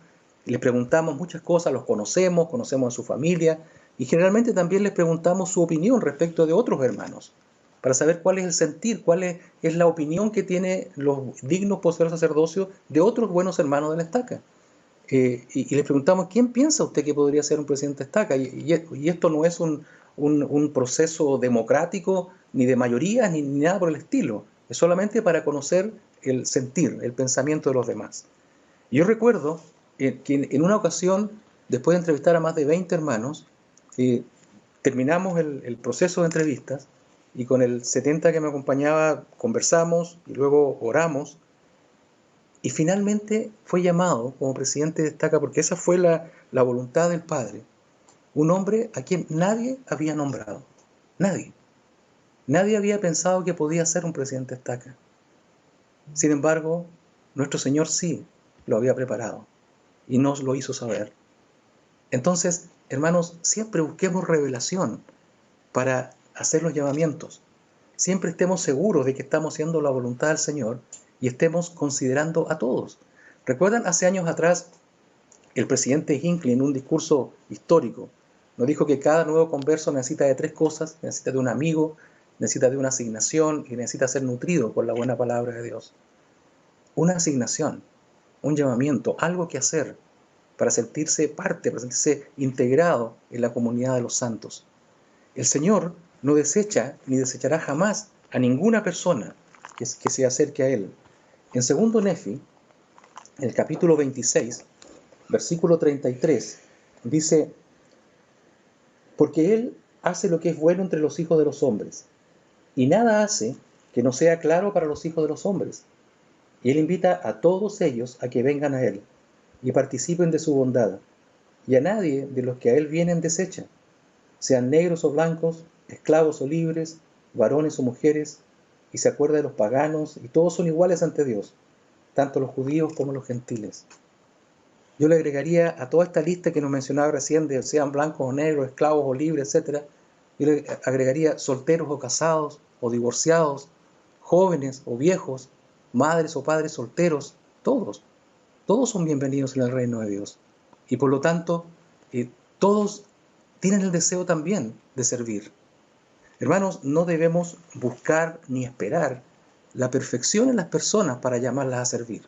y les preguntamos muchas cosas, los conocemos a su familia, y generalmente también les preguntamos su opinión respecto de otros hermanos, para saber cuál es el sentir, cuál es la opinión que tienen los dignos poseedores de sacerdocio de otros buenos hermanos de la estaca. Y les preguntamos, ¿quién piensa usted que podría ser un presidente de estaca? Y esto no es un proceso democrático, ni de mayoría, ni nada por el estilo. Es solamente para conocer el sentir, el pensamiento de los demás. Y yo recuerdo que en una ocasión, después de entrevistar a más de 20 hermanos, terminamos el proceso de entrevistas, y con el 70 que me acompañaba conversamos y luego oramos, y finalmente fue llamado como presidente de estaca, porque esa fue la voluntad del Padre, un hombre a quien nadie había nombrado. Nadie había pensado que podía ser un presidente de estaca. Sin embargo, nuestro Señor sí lo había preparado y nos lo hizo saber. Entonces, hermanos, siempre busquemos revelación para hacer los llamamientos. Siempre estemos seguros de que estamos haciendo la voluntad del Señor y estemos considerando a todos. ¿Recuerdan hace años atrás el presidente Hinckley, en un discurso histórico, nos dijo que cada nuevo converso necesita de 3 cosas: necesita de un amigo, necesita de una asignación y necesita ser nutrido por la buena palabra de Dios? Una asignación, un llamamiento, algo que hacer para sentirse parte, para sentirse integrado en la comunidad de los santos. El Señor no desecha ni desechará jamás a ninguna persona que se acerque a Él. En 2 Nefi, en el capítulo 26, versículo 33, dice: porque Él hace lo que es bueno entre los hijos de los hombres, y nada hace que no sea claro para los hijos de los hombres. Y Él invita a todos ellos a que vengan a Él y participen de su bondad, y a nadie de los que a Él vienen desecha, sean negros o blancos, esclavos o libres, varones o mujeres, y se acuerda de los paganos, y todos son iguales ante Dios, tanto los judíos como los gentiles. Yo le agregaría a toda esta lista que nos mencionaba recién, de sean blancos o negros, esclavos o libres, etc., yo le agregaría solteros o casados, o divorciados, jóvenes o viejos, madres o padres solteros, todos son bienvenidos en el reino de Dios. Y por lo tanto, todos tienen el deseo también de servir. Hermanos, no debemos buscar ni esperar la perfección en las personas para llamarlas a servir.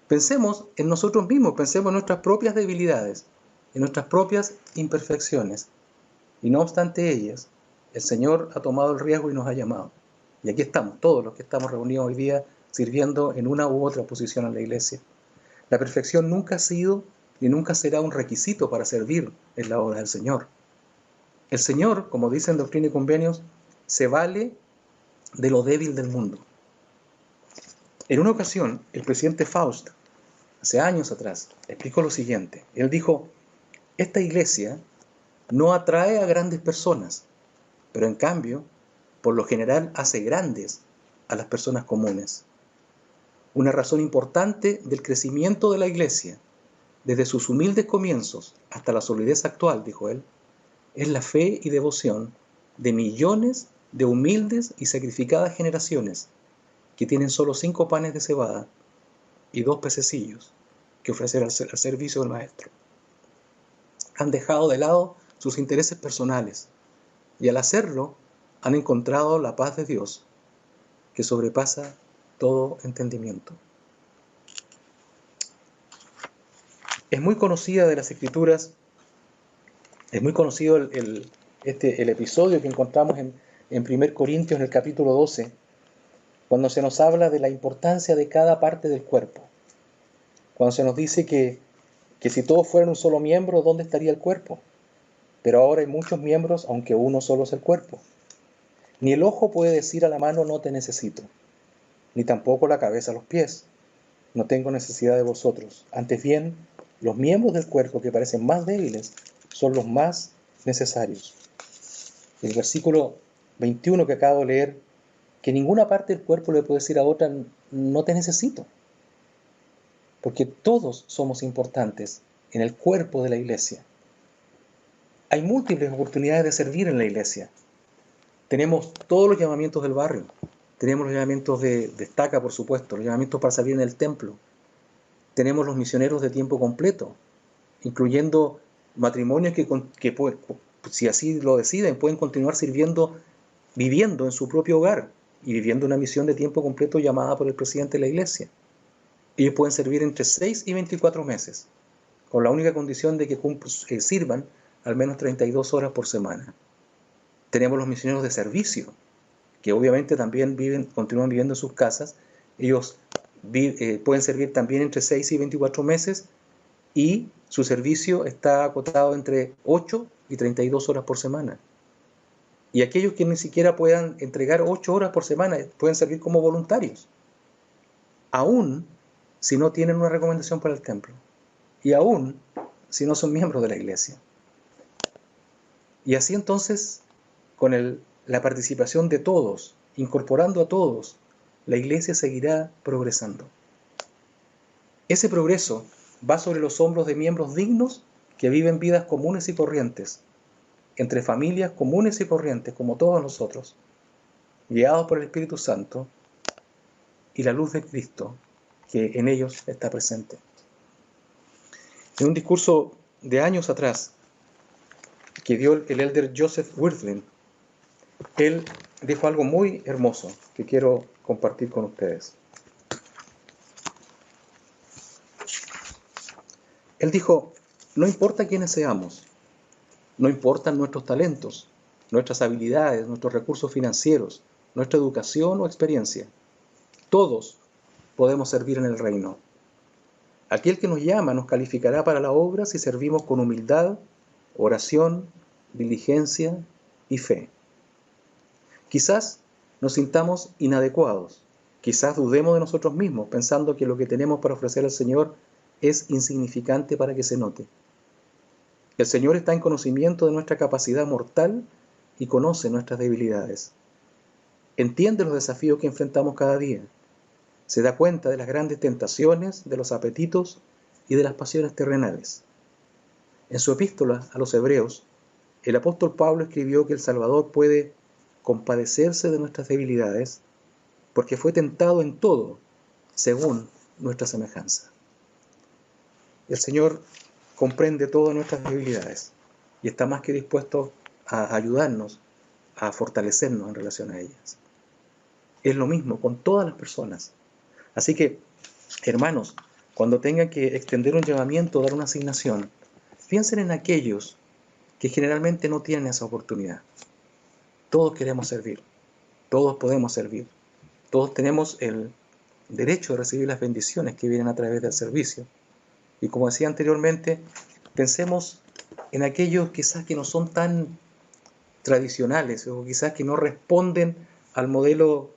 Pensemos en nosotros mismos, pensemos en nuestras propias debilidades, en nuestras propias imperfecciones. Y no obstante ellas, el Señor ha tomado el riesgo y nos ha llamado. Y aquí estamos, todos los que estamos reunidos hoy día, sirviendo en una u otra posición en la iglesia. La perfección nunca ha sido ni nunca será un requisito para servir en la obra del Señor. El Señor, como dicen Doctrina y Convenios, se vale de lo débil del mundo. En una ocasión, el presidente Faust, hace años atrás, explicó lo siguiente. Él dijo: esta iglesia no atrae a grandes personas, pero en cambio, por lo general, hace grandes a las personas comunes. Una razón importante del crecimiento de la iglesia, desde sus humildes comienzos hasta la solidez actual, dijo él, es la fe y devoción de millones de humildes y sacrificadas generaciones que tienen solo 5 panes de cebada y 2 pececillos que ofrecer al servicio del Maestro. Han dejado de lado sus intereses personales y al hacerlo han encontrado la paz de Dios que sobrepasa todo entendimiento. Es muy conocida de las Escrituras, es muy conocido el episodio que encontramos en 1 Corintios, en el capítulo 12, cuando se nos habla de la importancia de cada parte del cuerpo. Cuando se nos dice que si todos fueran un solo miembro, ¿dónde estaría el cuerpo? Pero ahora hay muchos miembros, aunque uno solo es el cuerpo. Ni el ojo puede decir a la mano: no te necesito, ni tampoco la cabeza a los pies: no tengo necesidad de vosotros. Antes bien, los miembros del cuerpo que parecen más débiles son los más necesarios. El versículo 21 que acabo de leer, que ninguna parte del cuerpo le puede decir a otra: no te necesito. Porque todos somos importantes en el cuerpo de la iglesia. Hay múltiples oportunidades de servir en la iglesia. Tenemos todos los llamamientos del barrio. Tenemos los llamamientos de estaca, por supuesto, los llamamientos para servir en el templo. Tenemos los misioneros de tiempo completo, incluyendo matrimonios que si así lo deciden, pueden continuar sirviendo, viviendo en su propio hogar y viviendo una misión de tiempo completo llamada por el presidente de la iglesia. Ellos pueden servir entre 6 y 24 meses, con la única condición de que sirvan al menos 32 horas por semana. Tenemos los misioneros de servicio, que obviamente también continúan viviendo en sus casas. Ellos pueden servir también entre 6 y 24 meses y su servicio está acotado entre 8 y 32 horas por semana. Y aquellos que ni siquiera puedan entregar 8 horas por semana pueden servir como voluntarios, aún si no tienen una recomendación para el templo y aún si no son miembros de la iglesia. Y así entonces, con la participación de todos, incorporando a todos, la iglesia seguirá progresando. Ese progreso va sobre los hombros de miembros dignos que viven vidas comunes y corrientes, entre familias comunes y corrientes como todos nosotros, guiados por el Espíritu Santo y la luz de Cristo que en ellos está presente. En un discurso de años atrás que dio el elder Joseph Wirthlin, él dijo algo muy hermoso que quiero compartir con ustedes. Él dijo: no importa quiénes seamos, no importan nuestros talentos, nuestras habilidades, nuestros recursos financieros, nuestra educación o experiencia. Todos podemos servir en el reino. Aquel que nos llama nos calificará para la obra si servimos con humildad, oración, diligencia y fe. Quizás nos sintamos inadecuados, quizás dudemos de nosotros mismos pensando que lo que tenemos para ofrecer al Señor es insignificante para que se note. El Señor está en conocimiento de nuestra capacidad mortal y conoce nuestras debilidades. Entiende los desafíos que enfrentamos cada día. Se da cuenta de las grandes tentaciones, de los apetitos y de las pasiones terrenales. En su epístola a los Hebreos, el apóstol Pablo escribió que el Salvador puede compadecerse de nuestras debilidades porque fue tentado en todo según nuestra semejanza. El Señor comprende todas nuestras debilidades y está más que dispuesto a ayudarnos, a fortalecernos en relación a ellas. Es lo mismo con todas las personas. Así que, hermanos, cuando tengan que extender un llamamiento o dar una asignación, piensen en aquellos que generalmente no tienen esa oportunidad. Todos queremos servir, todos podemos servir, todos tenemos el derecho de recibir las bendiciones que vienen a través del servicio. Y como decía anteriormente, pensemos en aquellos quizás que no son tan tradicionales o quizás que no responden al modelo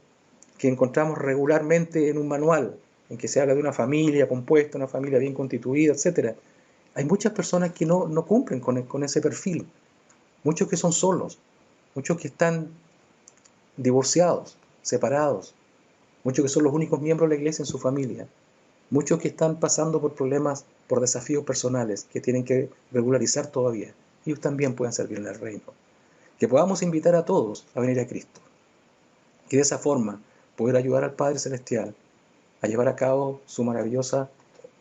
que encontramos regularmente en un manual, en que se habla de una familia compuesta, una familia bien constituida, etc. Hay muchas personas que no cumplen con ese perfil, muchos que son solos, muchos que están divorciados, separados, muchos que son los únicos miembros de la iglesia en su familia, muchos que están pasando por problemas, por desafíos personales que tienen que regularizar todavía. Ellos también pueden servir en el reino. Que podamos invitar a todos a venir a Cristo y de esa forma poder ayudar al Padre Celestial a llevar a cabo su maravillosa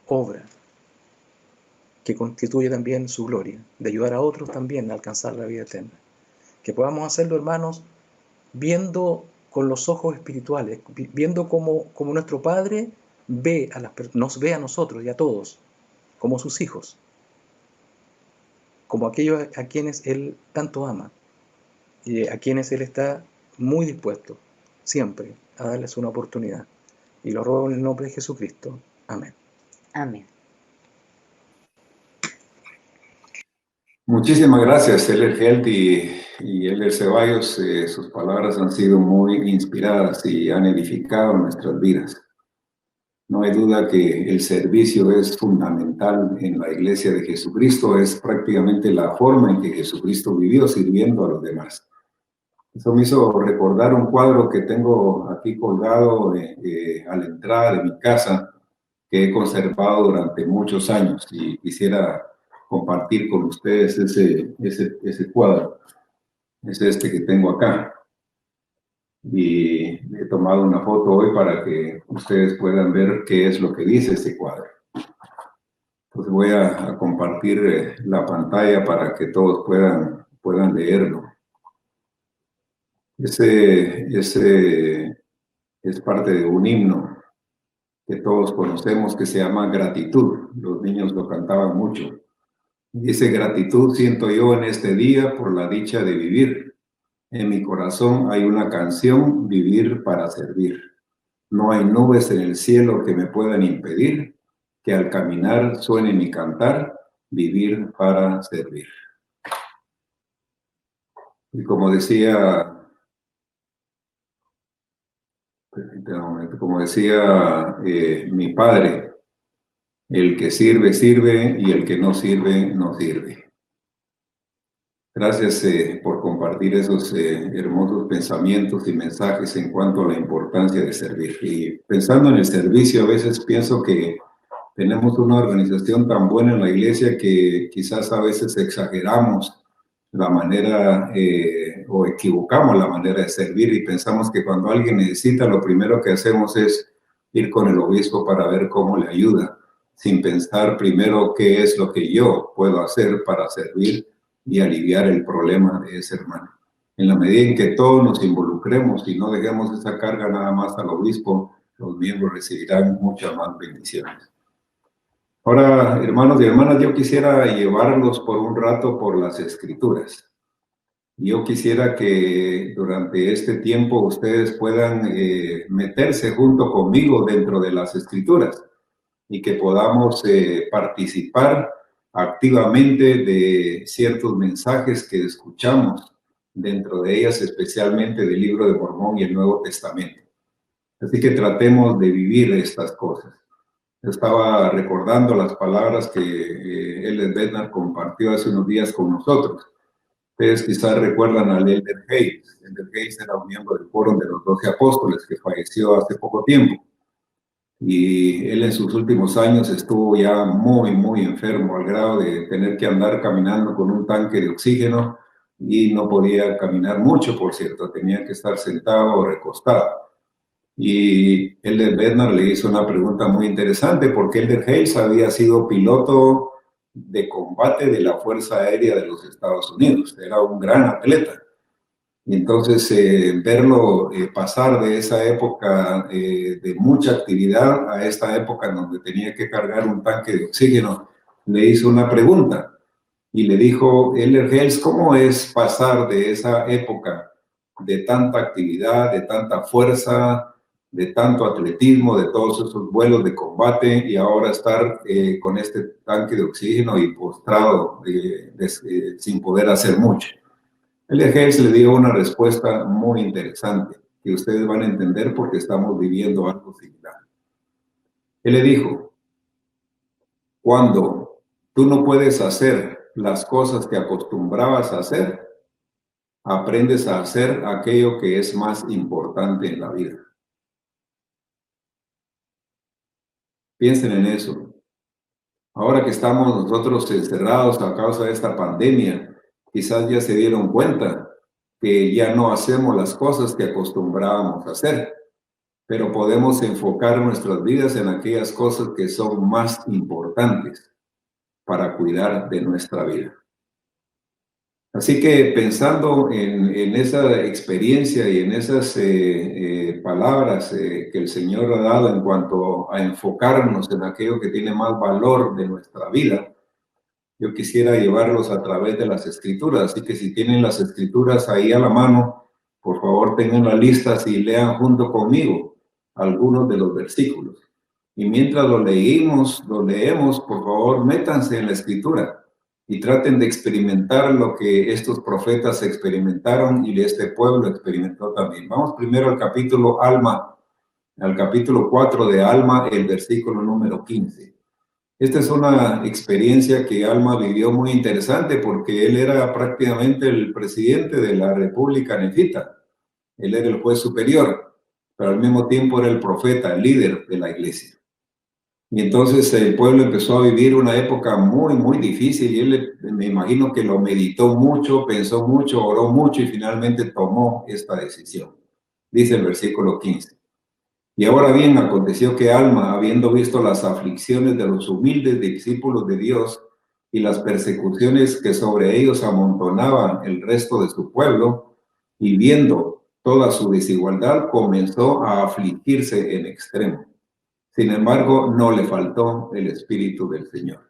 obra que constituye también su gloria, de ayudar a otros también a alcanzar la vida eterna. Que podamos hacerlo, hermanos, viendo con los ojos espirituales, viendo como nuestro Padre nos ve a nosotros y a todos como sus hijos, como aquellos a quienes Él tanto ama y a quienes Él está muy dispuesto siempre a darles una oportunidad. Y lo ruego en el nombre de Jesucristo. Amén. Amén. Muchísimas gracias, Elder Helt y Elder Ceballos. Sus palabras han sido muy inspiradas y han edificado nuestras vidas. No hay duda que el servicio es fundamental en la Iglesia de Jesucristo. Es prácticamente la forma en que Jesucristo vivió sirviendo a los demás. Eso me hizo recordar un cuadro que tengo aquí colgado a la entrada de mi casa, que he conservado durante muchos años y quisiera compartir con ustedes ese cuadro. Es este que tengo acá. y he tomado una foto hoy para que ustedes puedan ver qué es lo que dice este cuadro. Entonces voy a compartir la pantalla para que todos puedan leerlo. Ese es parte de un himno que todos conocemos que se llama Gratitud. Los niños lo cantaban mucho. Dice: gratitud siento yo en este día por la dicha de vivir. En mi corazón hay una canción, vivir para servir. No hay nubes en el cielo que me puedan impedir que al caminar suene mi cantar, vivir para servir. Y como decía mi padre, el que sirve, sirve, y el que no sirve, no sirve. Gracias por compartir esos hermosos pensamientos y mensajes en cuanto a la importancia de servir. Y pensando en el servicio, a veces pienso que tenemos una organización tan buena en la iglesia que quizás a veces exageramos la manera o equivocamos la manera de servir y pensamos que cuando alguien necesita, lo primero que hacemos es ir con el obispo para ver cómo le ayuda, sin pensar primero qué es lo que yo puedo hacer para servir y aliviar el problema de ese hermano. En la medida en que todos nos involucremos y no dejemos esa carga nada más al obispo, los miembros recibirán muchas más bendiciones. Ahora, hermanos y hermanas, yo quisiera llevarlos por un rato por las Escrituras. Yo quisiera que durante este tiempo ustedes puedan meterse junto conmigo dentro de las Escrituras y que podamos participar activamente de ciertos mensajes que escuchamos dentro de ellas, especialmente del Libro de Mormón y el Nuevo Testamento. Así que tratemos de vivir estas cosas. Estaba recordando las palabras que Elder Bednar compartió hace unos días con nosotros. Ustedes quizás recuerdan al Elder Hayes. Elder Hayes era un miembro del Foro de los 12 Apóstoles que falleció hace poco tiempo. Y él en sus últimos años estuvo ya muy enfermo, al grado de tener que andar caminando con un tanque de oxígeno y no podía caminar mucho, por cierto. Tenía que estar sentado o recostado. Y Elder Bednar le hizo una pregunta muy interesante porque Elder Hayes había sido piloto de combate de la Fuerza Aérea de los Estados Unidos. Era un gran atleta. Y entonces verlo pasar de esa época de mucha actividad a esta época en donde tenía que cargar un tanque de oxígeno, le hizo una pregunta y le dijo: Elder Hayes, ¿cómo es pasar de esa época de tanta actividad, de tanta fuerza, de tanto atletismo, de todos esos vuelos de combate y ahora estar con este tanque de oxígeno y postrado sin poder hacer mucho? Elder Hayes le dio una respuesta muy interesante que ustedes van a entender porque estamos viviendo algo similar. Él le dijo: cuando tú no puedes hacer las cosas que acostumbrabas a hacer, aprendes a hacer aquello que es más importante en la vida. Piensen en eso. Ahora que estamos nosotros encerrados a causa de esta pandemia, quizás ya se dieron cuenta que ya no hacemos las cosas que acostumbrábamos a hacer, pero podemos enfocar nuestras vidas en aquellas cosas que son más importantes para cuidar de nuestra vida. Así que pensando en esa experiencia y en esas palabras que el Señor ha dado en cuanto a enfocarnos en aquello que tiene más valor de nuestra vida, yo quisiera llevarlos a través de las Escrituras. Así que si tienen las Escrituras ahí a la mano, por favor tengan las listas y lean junto conmigo algunos de los versículos. Y mientras lo leemos, por favor, métanse en la Escritura y traten de experimentar lo que estos profetas experimentaron y este pueblo experimentó también. Vamos primero al capítulo Alma, al capítulo 4 de Alma, el versículo número 15. Esta es una experiencia que Alma vivió muy interesante porque él era prácticamente el presidente de la República Nefita. Él era el juez superior, pero al mismo tiempo era el profeta, el líder de la iglesia. Y entonces el pueblo empezó a vivir una época muy difícil y él, me imagino que lo meditó mucho, pensó mucho, oró mucho y finalmente tomó esta decisión. Dice el versículo 15. Y ahora bien, aconteció que Alma, habiendo visto las aflicciones de los humildes discípulos de Dios y las persecuciones que sobre ellos amontonaba el resto de su pueblo, y viendo toda su desigualdad, comenzó a afligirse en extremo. Sin embargo, no le faltó el Espíritu del Señor.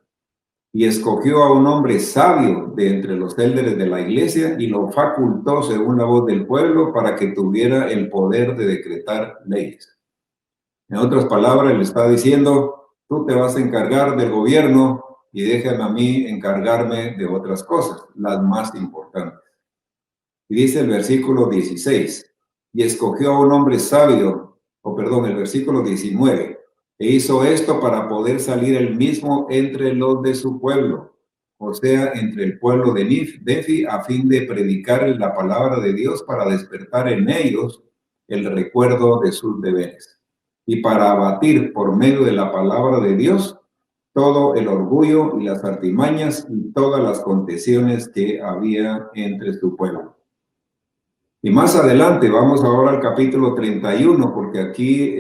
Y escogió a un hombre sabio de entre los élderes de la iglesia y lo facultó según la voz del pueblo para que tuviera el poder de decretar leyes. En otras palabras, le está diciendo, tú te vas a encargar del gobierno y déjame a mí encargarme de otras cosas, las más importantes. Y dice el versículo 16, y escogió a un hombre sabio, el versículo 19, e hizo esto para poder salir él mismo entre los de su pueblo, o sea, entre el pueblo de Nefi, a fin de predicar la palabra de Dios para despertar en ellos el recuerdo de sus deberes, y para abatir por medio de la palabra de Dios todo el orgullo y las artimañas y todas las contenciones que había entre su pueblo. Y más adelante, vamos ahora al capítulo 31, porque aquí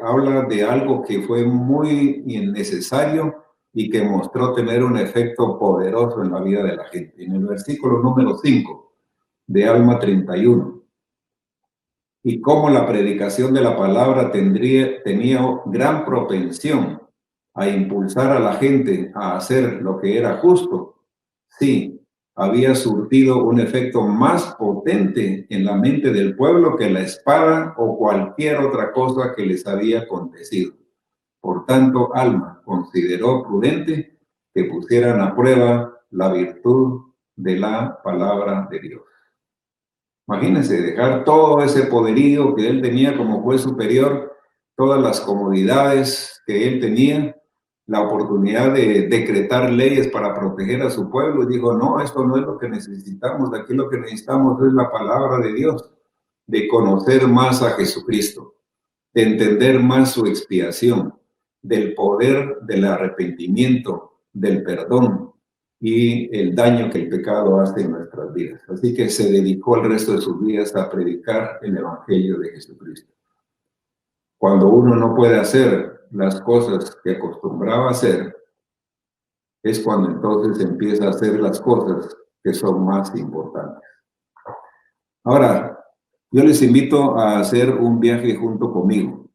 habla de algo que fue muy innecesario y que mostró tener un efecto poderoso en la vida de la gente. En el versículo número 5 de Alma 31. Y cómo la predicación de la palabra tenía gran propensión a impulsar a la gente a hacer lo que era justo. Sí, había surtido un efecto más potente en la mente del pueblo que la espada o cualquier otra cosa que les había acontecido. Por tanto, Alma consideró prudente que pusieran a prueba la virtud de la palabra de Dios. Imagínense, dejar todo ese poderío que él tenía como juez superior, todas las comodidades que él tenía, la oportunidad de decretar leyes para proteger a su pueblo, y dijo, no, esto no es lo que necesitamos, aquí lo que necesitamos es la palabra de Dios, de conocer más a Jesucristo, de entender más su expiación, del poder del arrepentimiento, del perdón y el daño que el pecado hace en nuestras vidas. Así que se dedicó el resto de sus días a predicar el Evangelio de Jesucristo. Cuando uno no puede hacer las cosas que acostumbraba a hacer, es cuando entonces empieza a hacer las cosas que son más importantes. Ahora, yo les invito a hacer un viaje junto conmigo.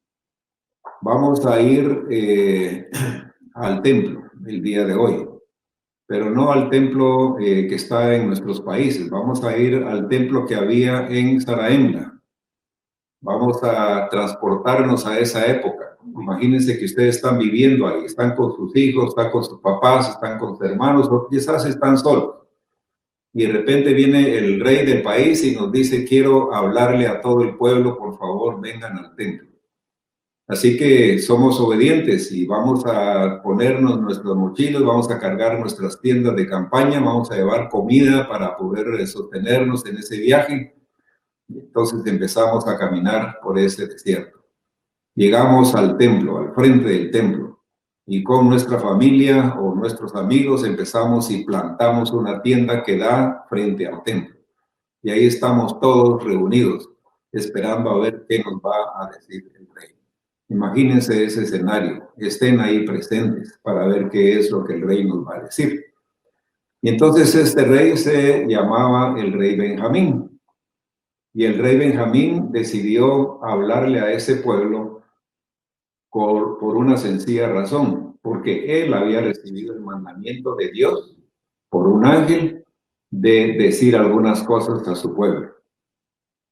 Vamos a ir al templo el día de hoy, pero no al templo que está en nuestros países. Vamos a ir al templo que había en Zarahemla. Vamos a transportarnos a esa época. Imagínense que ustedes están viviendo ahí, están con sus hijos, están con sus papás, están con sus hermanos, o quizás están solos. Y de repente viene el rey del país y nos dice, quiero hablarle a todo el pueblo, por favor, vengan al templo. Así que somos obedientes y vamos a ponernos nuestras mochilas, vamos a cargar nuestras tiendas de campaña, vamos a llevar comida para poder sostenernos en ese viaje. Entonces empezamos a caminar por ese desierto. Llegamos al templo, al frente del templo, y con nuestra familia o nuestros amigos empezamos y plantamos una tienda que da frente al templo. Y ahí estamos todos reunidos, esperando a ver qué nos va a decir el rey. Imagínense ese escenario, estén ahí presentes para ver qué es lo que el rey nos va a decir. Y entonces este rey se llamaba el rey Benjamín. Y el rey Benjamín decidió hablarle a ese pueblo por una sencilla razón, porque él había recibido el mandamiento de Dios por un ángel de decir algunas cosas a su pueblo.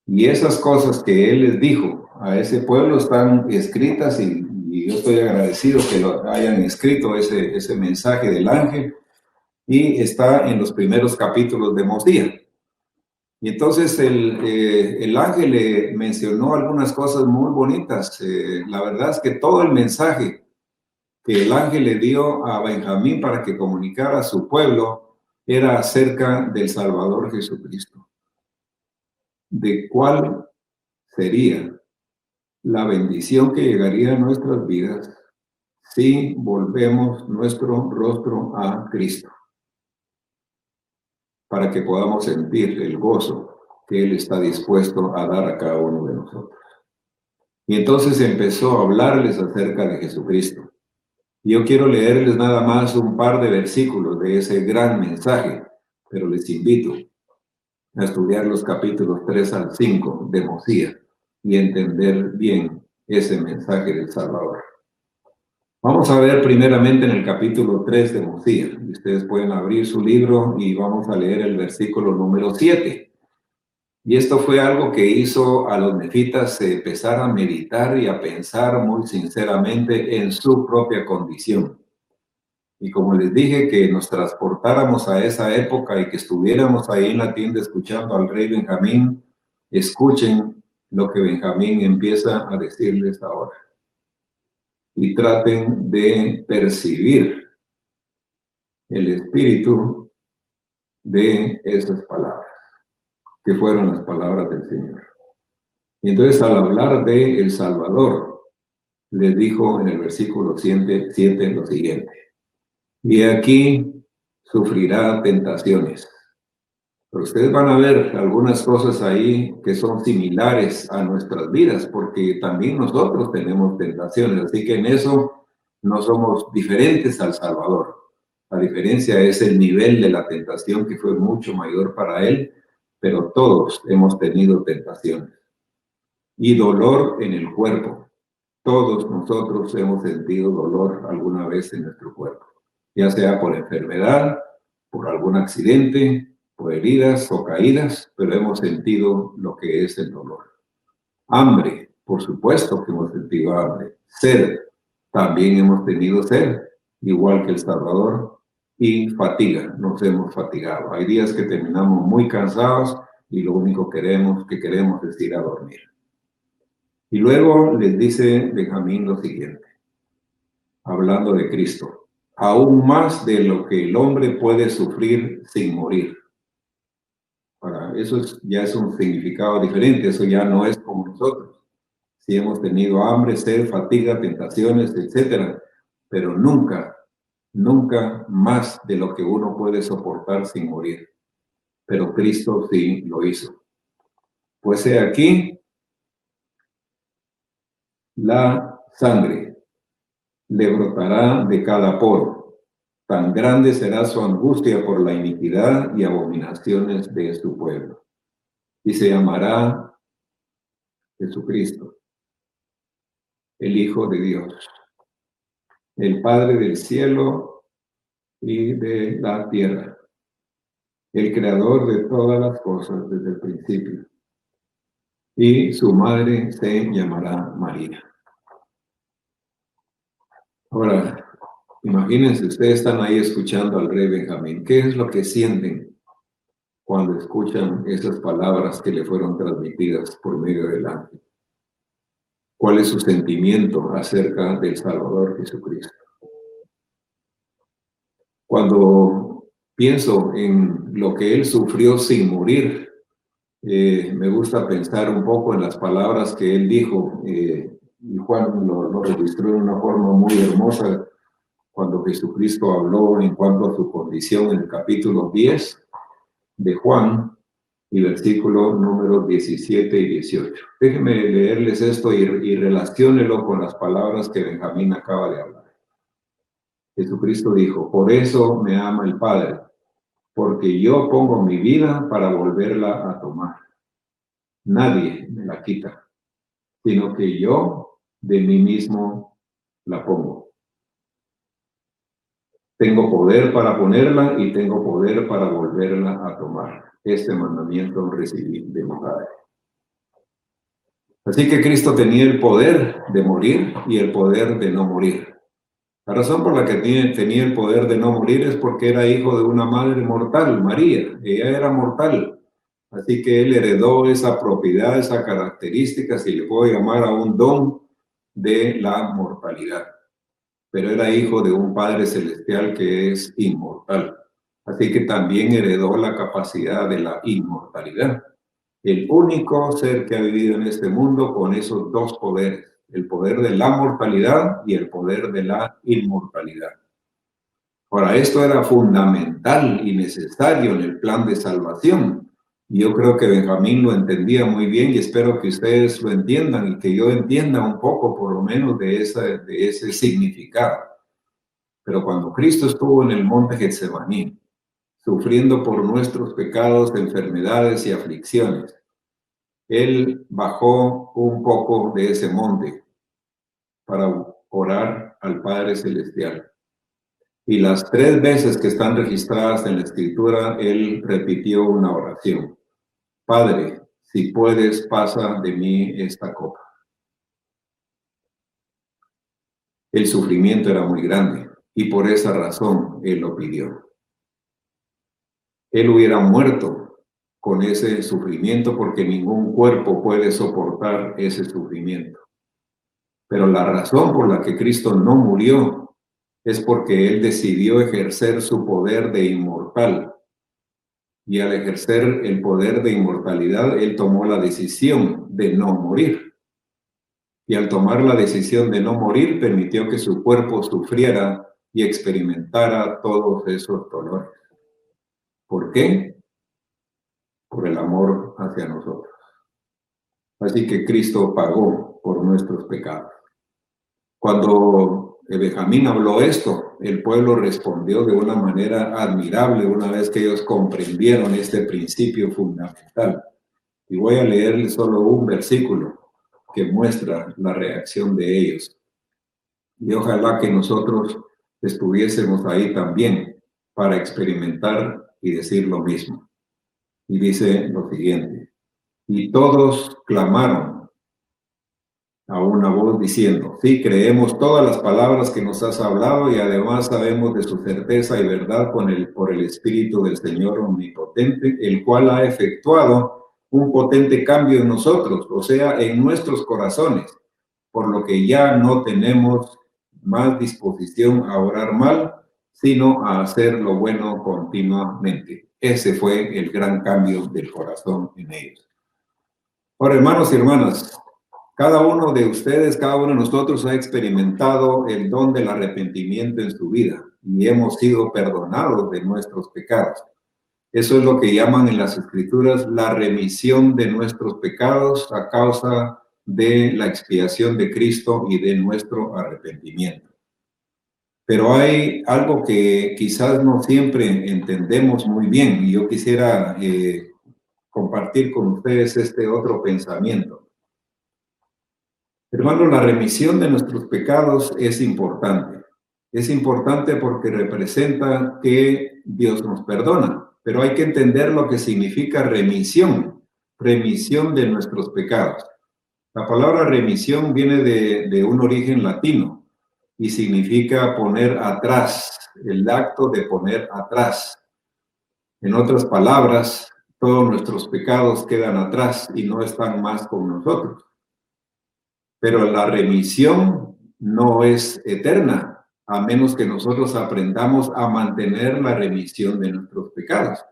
Y esas cosas que él les dijo a ese pueblo están escritas y yo estoy agradecido que lo hayan escrito ese mensaje del ángel, y está en los primeros capítulos de Mosías. Y entonces el ángel le mencionó algunas cosas muy bonitas. La verdad es que todo el mensaje que el ángel le dio a Benjamín para que comunicara a su pueblo era acerca del Salvador Jesucristo. De cuál sería la bendición que llegaría a nuestras vidas si volvemos nuestro rostro a Cristo, para que podamos sentir el gozo que Él está dispuesto a dar a cada uno de nosotros. Y entonces empezó a hablarles acerca de Jesucristo. Yo quiero leerles nada más un par de versículos de ese gran mensaje, pero les invito a estudiar los capítulos 3 al 5 de Mosías y entender bien ese mensaje del Salvador. Vamos a ver primeramente en el capítulo 3 de Mosías. Ustedes pueden abrir su libro y vamos a leer el versículo número 7. Y esto fue algo que hizo a los nefitas empezar a meditar y a pensar muy sinceramente en su propia condición. Y como les dije, que nos transportáramos a esa época y que estuviéramos ahí en la tienda escuchando al rey Benjamín, escuchen lo que Benjamín empieza a decirles ahora. Y traten de percibir el espíritu de esas palabras, que fueron las palabras del Señor. Y entonces, al hablar de El Salvador, les dijo en el versículo 7 lo siguiente: y aquí sufrirá tentaciones. Pero ustedes van a ver algunas cosas ahí que son similares a nuestras vidas, porque también nosotros tenemos tentaciones, así que en eso no somos diferentes al Salvador. La diferencia es el nivel de la tentación, que fue mucho mayor para Él, pero todos hemos tenido tentaciones. Y dolor en el cuerpo. Todos nosotros hemos sentido dolor alguna vez en nuestro cuerpo, ya sea por enfermedad, por algún accidente, por heridas o caídas, pero hemos sentido lo que es el dolor. Hambre, por supuesto que hemos sentido hambre. Sed, también hemos tenido sed, igual que El Salvador. Y fatiga, nos hemos fatigado. Hay días que terminamos muy cansados y lo único que queremos es ir a dormir. Y luego les dice Benjamín lo siguiente, hablando de Cristo: aún más de lo que el hombre puede sufrir sin morir. Ahora, eso ya es un significado diferente, eso ya no es como nosotros. Si hemos tenido hambre, sed, fatiga, tentaciones, etcétera, pero nunca más de lo que uno puede soportar sin morir. Pero Cristo sí lo hizo. Pues he aquí, la sangre le brotará de cada poro. Tan grande será su angustia por la iniquidad y abominaciones de su pueblo. Y se llamará Jesucristo, el Hijo de Dios, el Padre del cielo y de la tierra, el Creador de todas las cosas desde el principio. Y su madre se llamará María. Ahora, imagínense, ustedes están ahí escuchando al rey Benjamín. ¿Qué es lo que sienten cuando escuchan esas palabras que le fueron transmitidas por medio del ángel? ¿Cuál es su sentimiento acerca del Salvador Jesucristo? Cuando pienso en lo que Él sufrió sin morir, me gusta pensar un poco en las palabras que Él dijo, y Juan lo registró de una forma muy hermosa cuando Jesucristo habló en cuanto a su condición en el capítulo 10 de Juan y versículo número 17 y 18. Déjenme leerles esto y relaciónelo con las palabras que Benjamín acaba de hablar. Jesucristo dijo: por eso me ama el Padre, porque yo pongo mi vida para volverla a tomar. Nadie me la quita, sino que yo de mí mismo la pongo. Tengo poder para ponerla y tengo poder para volverla a tomar. Este mandamiento recibí de mi Padre. Así que Cristo tenía el poder de morir y el poder de no morir. La razón por la que tenía el poder de no morir es porque era hijo de una madre mortal, María. Ella era mortal. Así que él heredó esa propiedad, esa característica, si le puedo llamar a un don de la mortalidad. Pero era hijo de un Padre Celestial que es inmortal. Así que también heredó la capacidad de la inmortalidad. El único ser que ha vivido en este mundo con esos dos poderes, el poder de la mortalidad y el poder de la inmortalidad. Ahora, esto era fundamental y necesario en el plan de salvación, Y yo creo que Benjamín lo entendía muy bien y espero que ustedes lo entiendan y que yo entienda un poco por lo menos de ese significado. Pero cuando Cristo estuvo en el monte Getsemaní, sufriendo por nuestros pecados, enfermedades y aflicciones, Él bajó un poco de ese monte para orar al Padre Celestial. Y las 3 veces que están registradas en la Escritura, Él repitió una oración. Padre, si puedes, pasa de mí esta copa. El sufrimiento era muy grande y por esa razón Él lo pidió. Él hubiera muerto con ese sufrimiento porque ningún cuerpo puede soportar ese sufrimiento. Pero la razón por la que Cristo no murió es porque Él decidió ejercer su poder de inmortal. Y al ejercer el poder de inmortalidad, Él tomó la decisión de no morir. Y al tomar la decisión de no morir, permitió que su cuerpo sufriera y experimentara todos esos dolores. ¿Por qué? Por el amor hacia nosotros. Así que Cristo pagó por nuestros pecados. Cuando Benjamín habló esto, el pueblo respondió de una manera admirable una vez que ellos comprendieron este principio fundamental. Y voy a leerles solo un versículo que muestra la reacción de ellos. Y ojalá que nosotros estuviésemos ahí también para experimentar y decir lo mismo. Y dice lo siguiente: y todos clamaron a una voz diciendo: sí, creemos todas las palabras que nos has hablado y además sabemos de su certeza y verdad por el Espíritu del Señor Omnipotente, el cual ha efectuado un potente cambio en nosotros, o sea, en nuestros corazones, por lo que ya no tenemos más disposición a orar mal, sino a hacer lo bueno continuamente. Ese fue el gran cambio del corazón en ellos. Ahora, hermanos y hermanas, cada uno de ustedes, cada uno de nosotros ha experimentado el don del arrepentimiento en su vida y hemos sido perdonados de nuestros pecados. Eso es lo que llaman en las Escrituras la remisión de nuestros pecados a causa de la expiación de Cristo y de nuestro arrepentimiento. Pero hay algo que quizás no siempre entendemos muy bien y yo quisiera compartir con ustedes este otro pensamiento. Hermano, la remisión de nuestros pecados es importante. Es importante porque representa que Dios nos perdona. Pero hay que entender lo que significa remisión de nuestros pecados. La palabra remisión viene de un origen latino y significa poner atrás, el acto de poner atrás. En otras palabras, todos nuestros pecados quedan atrás y no están más con nosotros. Pero la remisión no es eterna, a menos que nosotros aprendamos a mantener la remisión de nuestros pecados.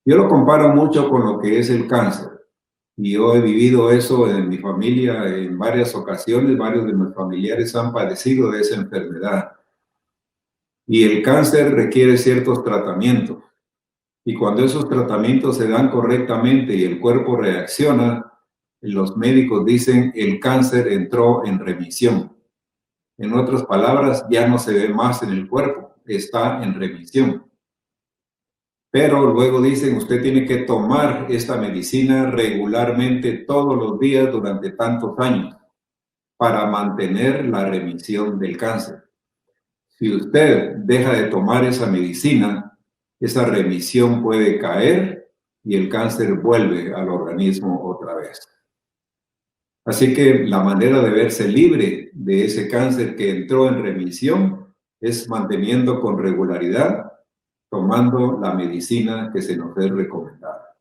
Yo lo comparo mucho con lo que es el cáncer. Y yo he vivido eso en mi familia en varias ocasiones. Varios de mis familiares han padecido de esa enfermedad. Y el cáncer requiere ciertos tratamientos. Y cuando esos tratamientos se dan correctamente y el cuerpo reacciona, los médicos dicen el cáncer entró en remisión. En otras palabras, ya no se ve más en el cuerpo, está en remisión. Pero luego dicen, usted tiene que tomar esta medicina regularmente todos los días durante tantos años para mantener la remisión del cáncer. Si usted deja de tomar esa medicina, esa remisión puede caer y el cáncer vuelve al organismo otra vez. Así que la manera de verse libre de ese cáncer que entró en remisión es manteniendo con regularidad, tomando la medicina que se nos es recomendada.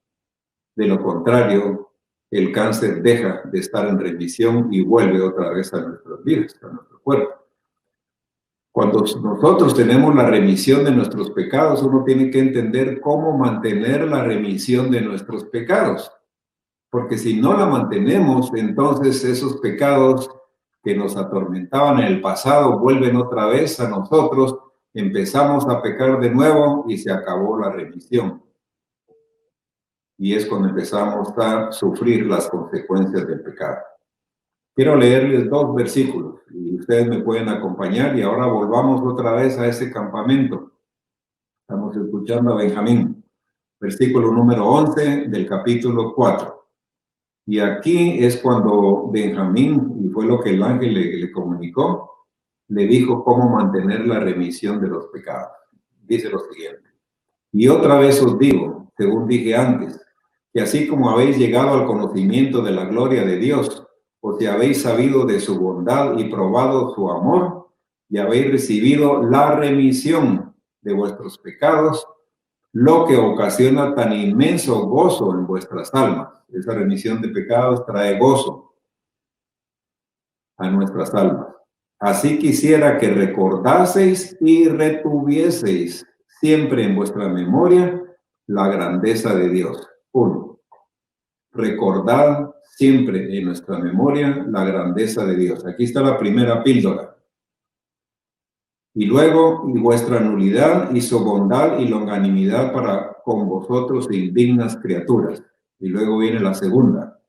De lo contrario, el cáncer deja de estar en remisión y vuelve otra vez a nuestras vidas, a nuestro cuerpo. Cuando nosotros tenemos la remisión de nuestros pecados, uno tiene que entender cómo mantener la remisión de nuestros pecados. Porque si no la mantenemos, entonces esos pecados que nos atormentaban en el pasado vuelven otra vez a nosotros, empezamos a pecar de nuevo y se acabó la remisión. y es cuando empezamos a sufrir las consecuencias del pecado. Quiero leerles 2 versículos y ustedes me pueden acompañar y ahora volvamos otra vez a ese campamento. Estamos escuchando a Benjamín, versículo número 11 del capítulo 4. Y aquí es cuando Benjamín, y fue lo que el ángel le comunicó, le dijo cómo mantener la remisión de los pecados. Dice lo siguiente: y otra vez os digo, según dije antes, que así como habéis llegado al conocimiento de la gloria de Dios, o si habéis sabido de su bondad y probado su amor, y habéis recibido la remisión de vuestros pecados, lo que ocasiona tan inmenso gozo en vuestras almas. Esa remisión de pecados trae gozo a nuestras almas. Así quisiera que recordaseis y retuvieseis siempre en vuestra memoria la grandeza de Dios. 1. Recordad siempre en nuestra memoria la grandeza de Dios. Aquí está la primera píldora. Y luego, y vuestra nulidad y su bondad y longanimidad para con vosotros, indignas criaturas. Y luego viene la segunda.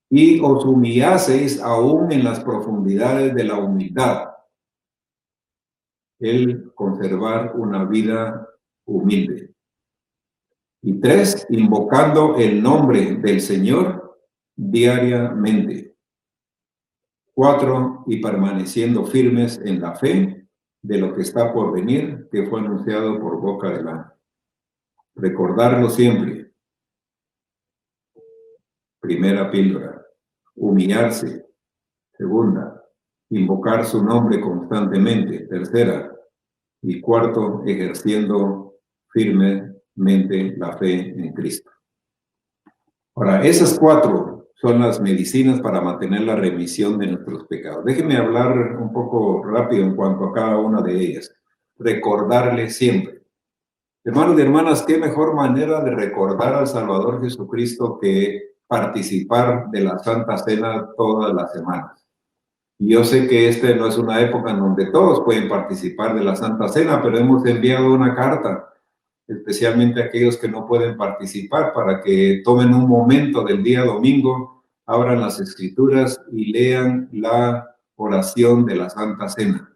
Y os humillaseis aún en las profundidades de la humildad. El conservar una vida humilde. Y 3, invocando el nombre del Señor diariamente. 4, y permaneciendo firmes en la fe de lo que está por venir, que fue anunciado por boca del ángel. Recordarlo siempre. Primera píldora. Humillarse. Segunda, invocar su nombre constantemente. Tercera, y 4, ejerciendo firmemente la fe en Cristo. Ahora, esas 4 son las medicinas para mantener la remisión de nuestros pecados. Déjenme hablar un poco rápido en cuanto a cada una de ellas. Recordarle siempre. Hermanos y hermanas, qué mejor manera de recordar al Salvador Jesucristo que participar de la Santa Cena todas las semanas. Y yo sé que esta no es una época en donde todos pueden participar de la Santa Cena, pero hemos enviado una carta, especialmente a aquellos que no pueden participar, para que tomen un momento del día domingo, abran las Escrituras y lean la oración de la Santa Cena.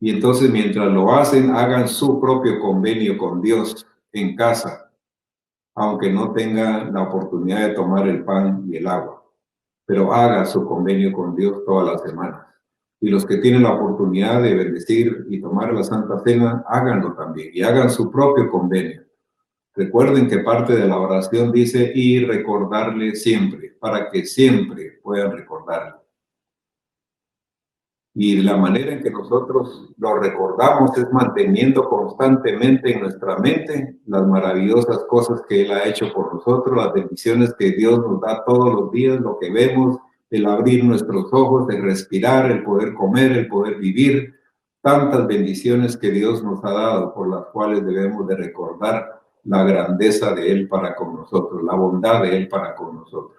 Y entonces, mientras lo hacen, hagan su propio convenio con Dios en casa, aunque no tengan la oportunidad de tomar el pan y el agua. Pero haga su convenio con Dios todas las semanas. Y los que tienen la oportunidad de bendecir y tomar la Santa Cena, háganlo también y hagan su propio convenio. Recuerden que parte de la oración dice y recordarle siempre, para que siempre puedan recordarle. Y la manera en que nosotros lo recordamos es manteniendo constantemente en nuestra mente las maravillosas cosas que Él ha hecho por nosotros, las bendiciones que Dios nos da todos los días, lo que vemos, el abrir nuestros ojos, el respirar, el poder comer, el poder vivir, tantas bendiciones que Dios nos ha dado, por las cuales debemos de recordar la grandeza de Él para con nosotros, la bondad de Él para con nosotros.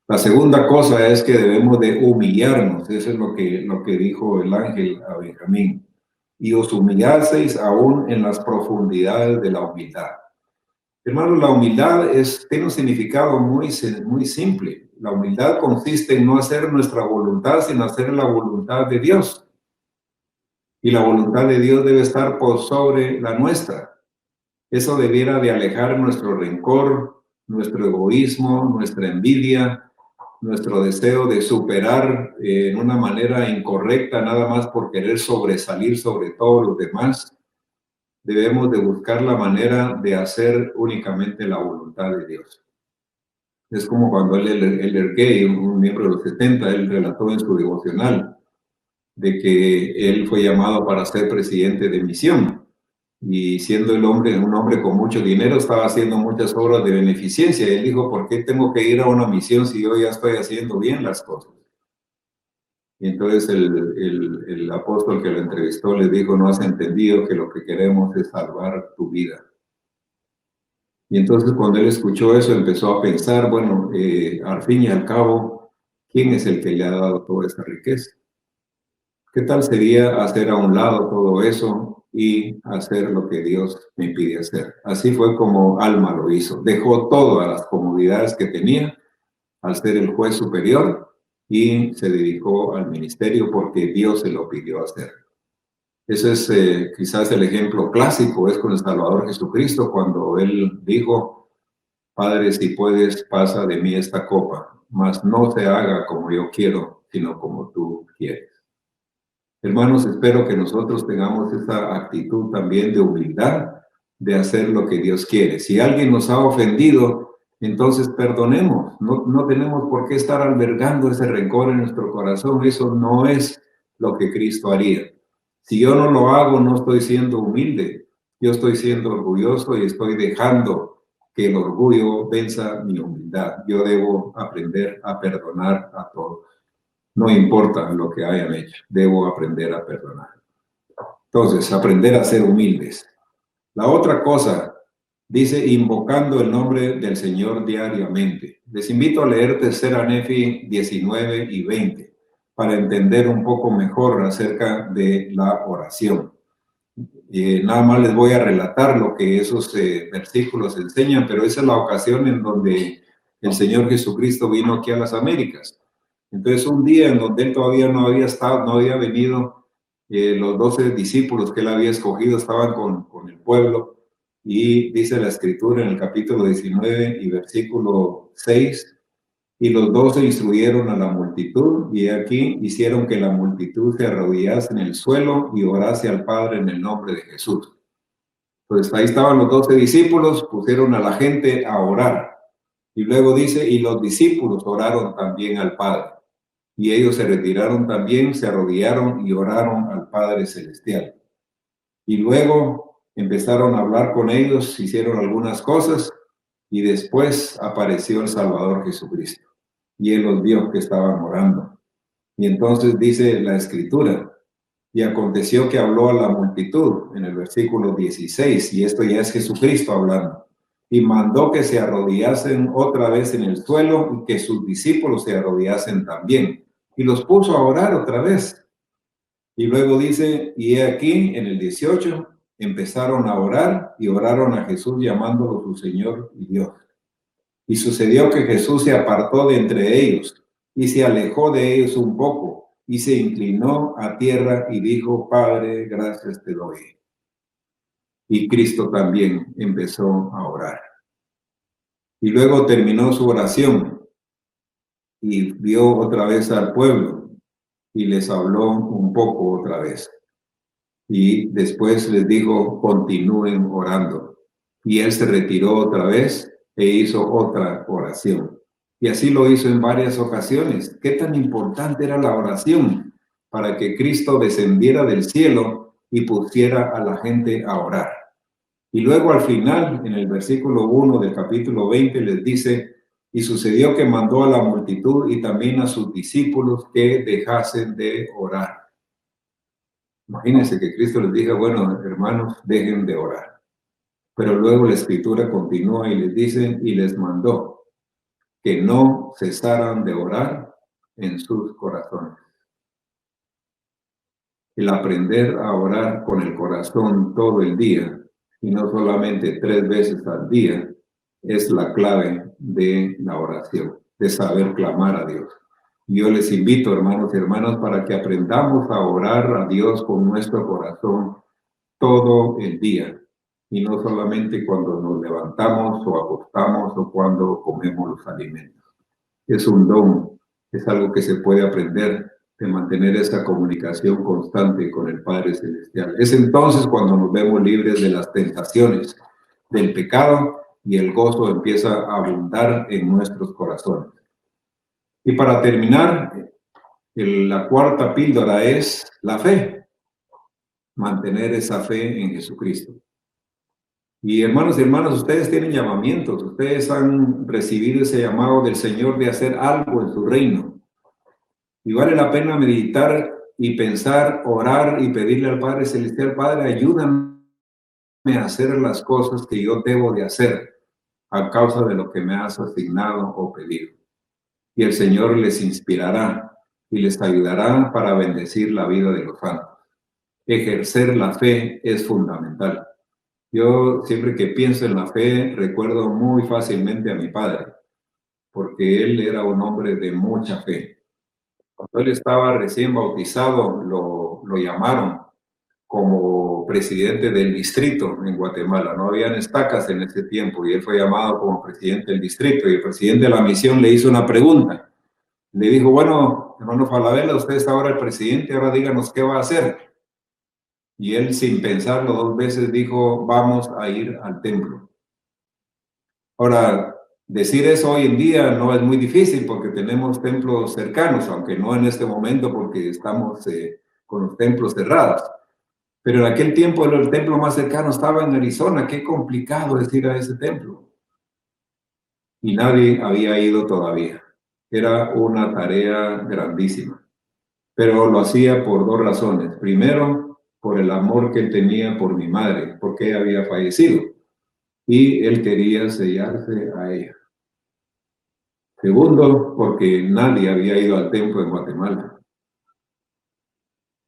La segunda cosa es que debemos de humillarnos, eso es lo que dijo el ángel a Benjamín. Y os humillaseis aún en las profundidades de la humildad. Hermanos, la humildad tiene un significado muy simple. La humildad consiste en no hacer nuestra voluntad, sino hacer la voluntad de Dios. Y la voluntad de Dios debe estar por sobre la nuestra. Eso debiera de alejar nuestro rencor, nuestro egoísmo, nuestra envidia, nuestro deseo de superar en una manera incorrecta, nada más por querer sobresalir sobre todos los demás. Debemos de buscar la manera de hacer únicamente la voluntad de Dios. Es como cuando Elder Gay, un miembro de los 70, él relató en su devocional de que él fue llamado para ser presidente de misión. Y siendo un hombre con mucho dinero, estaba haciendo muchas obras de beneficencia. Él dijo, ¿por qué tengo que ir a una misión si yo ya estoy haciendo bien las cosas? Y entonces el apóstol que lo entrevistó le dijo, no has entendido que lo que queremos es salvar tu vida. Y entonces cuando él escuchó eso, empezó a pensar, bueno, al fin y al cabo, ¿quién es el que le ha dado toda esta riqueza? ¿Qué tal sería hacer a un lado todo eso y hacer lo que Dios me pide hacer. Así fue como Alma lo hizo. Dejó todas las comodidades que tenía al ser el juez superior y se dedicó al ministerio porque Dios se lo pidió hacer. Ese es quizás el ejemplo clásico, es con el Salvador Jesucristo, cuando Él dijo: Padre, si puedes, pasa de mí esta copa, mas no se haga como yo quiero, sino como tú quieres. Hermanos, espero que nosotros tengamos esa actitud también de humildad, de hacer lo que Dios quiere. Si alguien nos ha ofendido, entonces perdonemos. No tenemos por qué estar albergando ese rencor en nuestro corazón. Eso no es lo que Cristo haría. Si yo no lo hago, no estoy siendo humilde. Yo estoy siendo orgulloso y estoy dejando que el orgullo venza mi humildad. Yo debo aprender a perdonar a todos. No importa lo que hayan hecho, debo aprender a perdonar. Entonces, aprender a ser humildes. La otra cosa, dice, invocando el nombre del Señor diariamente. Les invito a leer Tercera Nefi 19 y 20 para entender un poco mejor acerca de la oración. Nada más les voy a relatar lo que esos versículos enseñan, pero esa es la ocasión en donde el Señor Jesucristo vino aquí a las Américas. Entonces, un día en donde Él todavía no había venido, los 12 discípulos que Él había escogido estaban con el pueblo, y dice la Escritura en el capítulo 19 y versículo 6, y los 12 instruyeron a la multitud, y aquí hicieron que la multitud se arrodillase en el suelo y orase al Padre en el nombre de Jesús. Pues ahí estaban los 12 discípulos, pusieron a la gente a orar. Y luego dice, y los discípulos oraron también al Padre. Y ellos se retiraron también, se arrodillaron y oraron al Padre Celestial. Y luego empezaron a hablar con ellos, hicieron algunas cosas, y después apareció el Salvador Jesucristo. Y Él los vio que estaban orando. Y entonces dice la Escritura, y aconteció que habló a la multitud, en el versículo 16, y esto ya es Jesucristo hablando, y mandó que se arrodillasen otra vez en el suelo, y que sus discípulos se arrodillasen también. Y los puso a orar otra vez. Y luego dice, y he aquí, en el 18, empezaron a orar y oraron a Jesús llamándolo su Señor y Dios. Y sucedió que Jesús se apartó de entre ellos y se alejó de ellos un poco y se inclinó a tierra y dijo, Padre, gracias te doy. Y Cristo también empezó a orar. Y luego terminó su oración y vio otra vez al pueblo y les habló un poco otra vez. Y después les dijo, continúen orando. Y él se retiró otra vez e hizo otra oración. Y así lo hizo en varias ocasiones. ¿Qué tan importante era la oración para que Cristo descendiera del cielo y pusiera a la gente a orar? Y luego al final, en el versículo 1 del capítulo 20, les dice, y sucedió que mandó a la multitud y también a sus discípulos que dejasen de orar. Imagínense que Cristo les dijo, bueno, hermanos, dejen de orar. Pero luego la Escritura continúa y les dice, y les mandó que no cesaran de orar en sus corazones. El aprender a orar con el corazón todo el día, y no solamente 3 veces al día, es la clave de la oración, de saber clamar a Dios. Yo les invito, hermanos y hermanas, para que aprendamos a orar a Dios con nuestro corazón todo el día, y no solamente cuando nos levantamos o acostamos o cuando comemos los alimentos. Es un don, es algo que se puede aprender, de mantener esa comunicación constante con el Padre Celestial. Es entonces cuando nos vemos libres de las tentaciones, del pecado, y el gozo empieza a abundar en nuestros corazones. Y para terminar, la cuarta píldora es la fe. Mantener esa fe en Jesucristo. Y hermanos y hermanas, ustedes tienen llamamientos. Ustedes han recibido ese llamado del Señor de hacer algo en su reino. Y vale la pena meditar y pensar, orar y pedirle al Padre Celestial, Padre, ayúdame a hacer las cosas que yo debo de hacer a causa de lo que me has asignado o pedido. Y el Señor les inspirará y les ayudará para bendecir la vida de los santos. ejercer la fe es fundamental. Yo siempre que pienso en la fe recuerdo muy fácilmente a mi padre, porque él era un hombre de mucha fe. Cuando él estaba recién bautizado, lo llamaron como presidente del distrito en Guatemala. No habían estacas en ese tiempo y él fue llamado como presidente del distrito, y el presidente de la misión le hizo una pregunta. Le dijo, bueno, hermano Falabella, usted es ahora el presidente, ahora díganos qué va a hacer. Y él, sin pensarlo 2 veces, dijo, vamos a ir al templo. Ahora, decir eso hoy en día no es muy difícil porque tenemos templos cercanos, aunque no en este momento porque estamos con los templos cerrados. Pero en aquel tiempo el templo más cercano estaba en Arizona. Qué complicado es ir a ese templo. Y nadie había ido todavía. Era una tarea grandísima. Pero lo hacía por 2 razones. Primero, por el amor que él tenía por mi madre, porque ella había fallecido. Y él quería sellarse a ella. Segundo, porque nadie había ido al templo en Guatemala,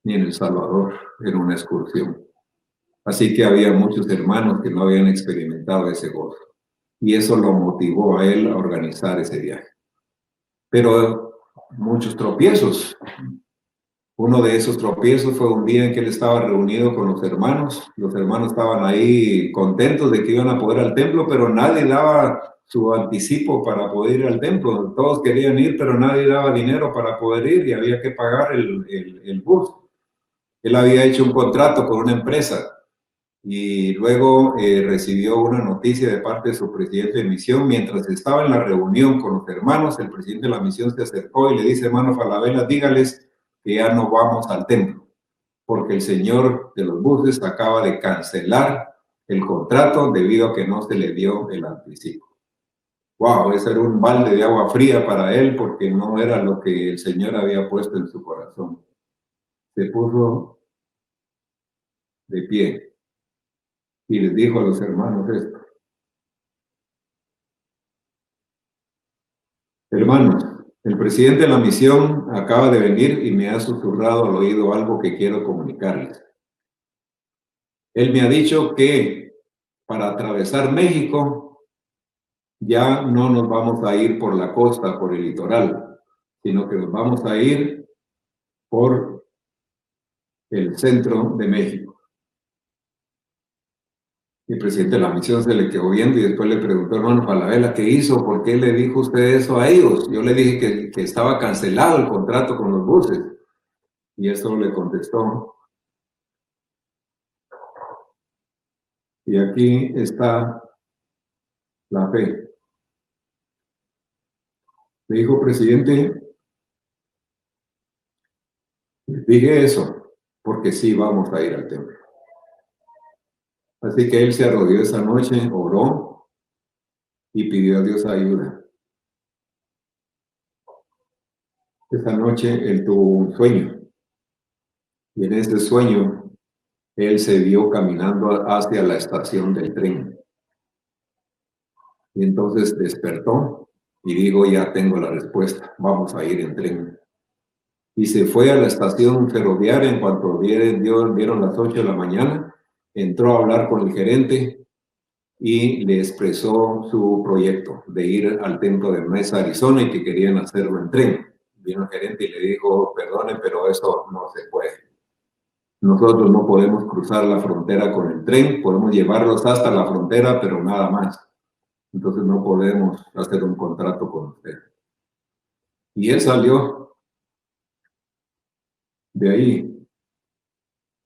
ni en El Salvador, en una excursión. Así que había muchos hermanos que no habían experimentado ese gozo. Y eso lo motivó a él a organizar ese viaje. Pero muchos tropiezos. Uno de esos tropiezos fue un día en que él estaba reunido con los hermanos. Los hermanos estaban ahí contentos de que iban a poder al templo, pero nadie daba su anticipo para poder ir al templo. Todos querían ir, pero nadie daba dinero para poder ir y había que pagar el bus. Él había hecho un contrato con una empresa y luego recibió una noticia de parte de su presidente de misión. Mientras estaba en la reunión con los hermanos, el presidente de la misión se acercó y le dice, hermano Falabella, dígales que ya no vamos al templo, porque el señor de los buses acaba de cancelar el contrato debido a que no se le dio el anticipo. Wow, ese era un balde de agua fría para él, porque no era lo que el Señor había puesto en su corazón. Se puso de pie y les dijo a los hermanos esto. Hermanos, el presidente de la misión acaba de venir y me ha susurrado al oído algo que quiero comunicarles. Él me ha dicho que para atravesar México ya no nos vamos a ir por la costa, por el litoral, sino que nos vamos a ir por el centro de México. El presidente de la misión se le quedó viendo y después le preguntó, hermano Falabella, ¿qué hizo? ¿Por qué le dijo usted eso a ellos? Yo le dije que estaba cancelado el contrato con los buses. Y eso le contestó. Y aquí está la fe. Le dijo, presidente, les dije eso porque sí vamos a ir al templo. Así que él se arrodilló esa noche, oró y pidió a Dios ayuda. Esa noche él tuvo un sueño. Y en ese sueño él se vio caminando hacia la estación del tren. Y entonces despertó y dijo, ya tengo la respuesta, vamos a ir en tren. Y se fue a la estación ferroviaria. En cuanto dieron las 8 de la mañana, entró a hablar con el gerente y le expresó su proyecto de ir al templo de Mesa, Arizona, y que querían hacerlo en tren. Vino el gerente y le dijo, perdone, pero eso no se puede. Nosotros no podemos cruzar la frontera con el tren, podemos llevarlos hasta la frontera, pero nada más. Entonces no podemos hacer un contrato con usted. Y él salió de ahí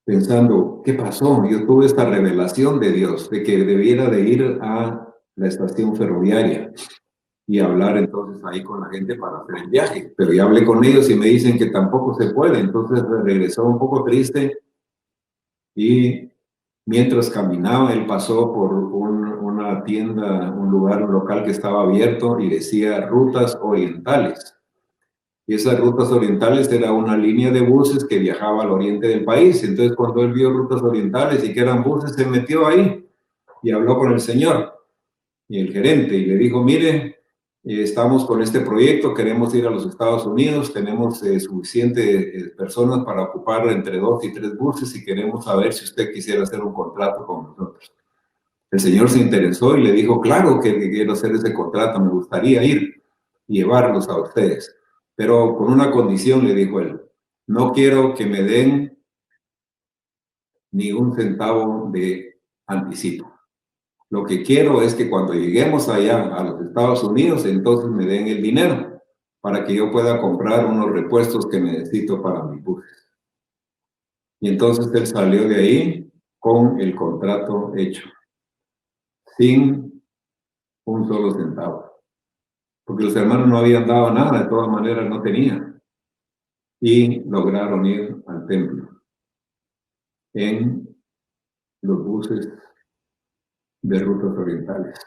pensando, ¿qué pasó? Yo tuve esta revelación de Dios, de que debiera de ir a la estación ferroviaria y hablar entonces ahí con la gente para hacer el viaje. Pero ya hablé con ellos y me dicen que tampoco se puede. Entonces regresó un poco triste y mientras caminaba, él pasó por una tienda, un local que estaba abierto y decía rutas orientales. Y esas rutas orientales era una línea de buses que viajaba al oriente del país. Entonces, cuando él vio rutas orientales y que eran buses, se metió ahí y habló con el señor y el gerente y le dijo, mire, Estamos con este proyecto, queremos ir a los Estados Unidos, tenemos suficientes personas para ocupar entre 2 y 3 buses y queremos saber si usted quisiera hacer un contrato con nosotros. El señor se interesó y le dijo, claro que quiero hacer ese contrato, me gustaría ir y llevarlos a ustedes. Pero con una condición, le dijo él, no quiero que me den ni un centavo de anticipo. Lo que quiero es que cuando lleguemos allá a los Estados Unidos, entonces me den el dinero para que yo pueda comprar unos repuestos que necesito para mis buses. Y entonces él salió de ahí con el contrato hecho, sin un solo centavo. Porque los hermanos no habían dado nada, de todas maneras no tenían. Y lograron ir al templo en los buses de rutas orientales.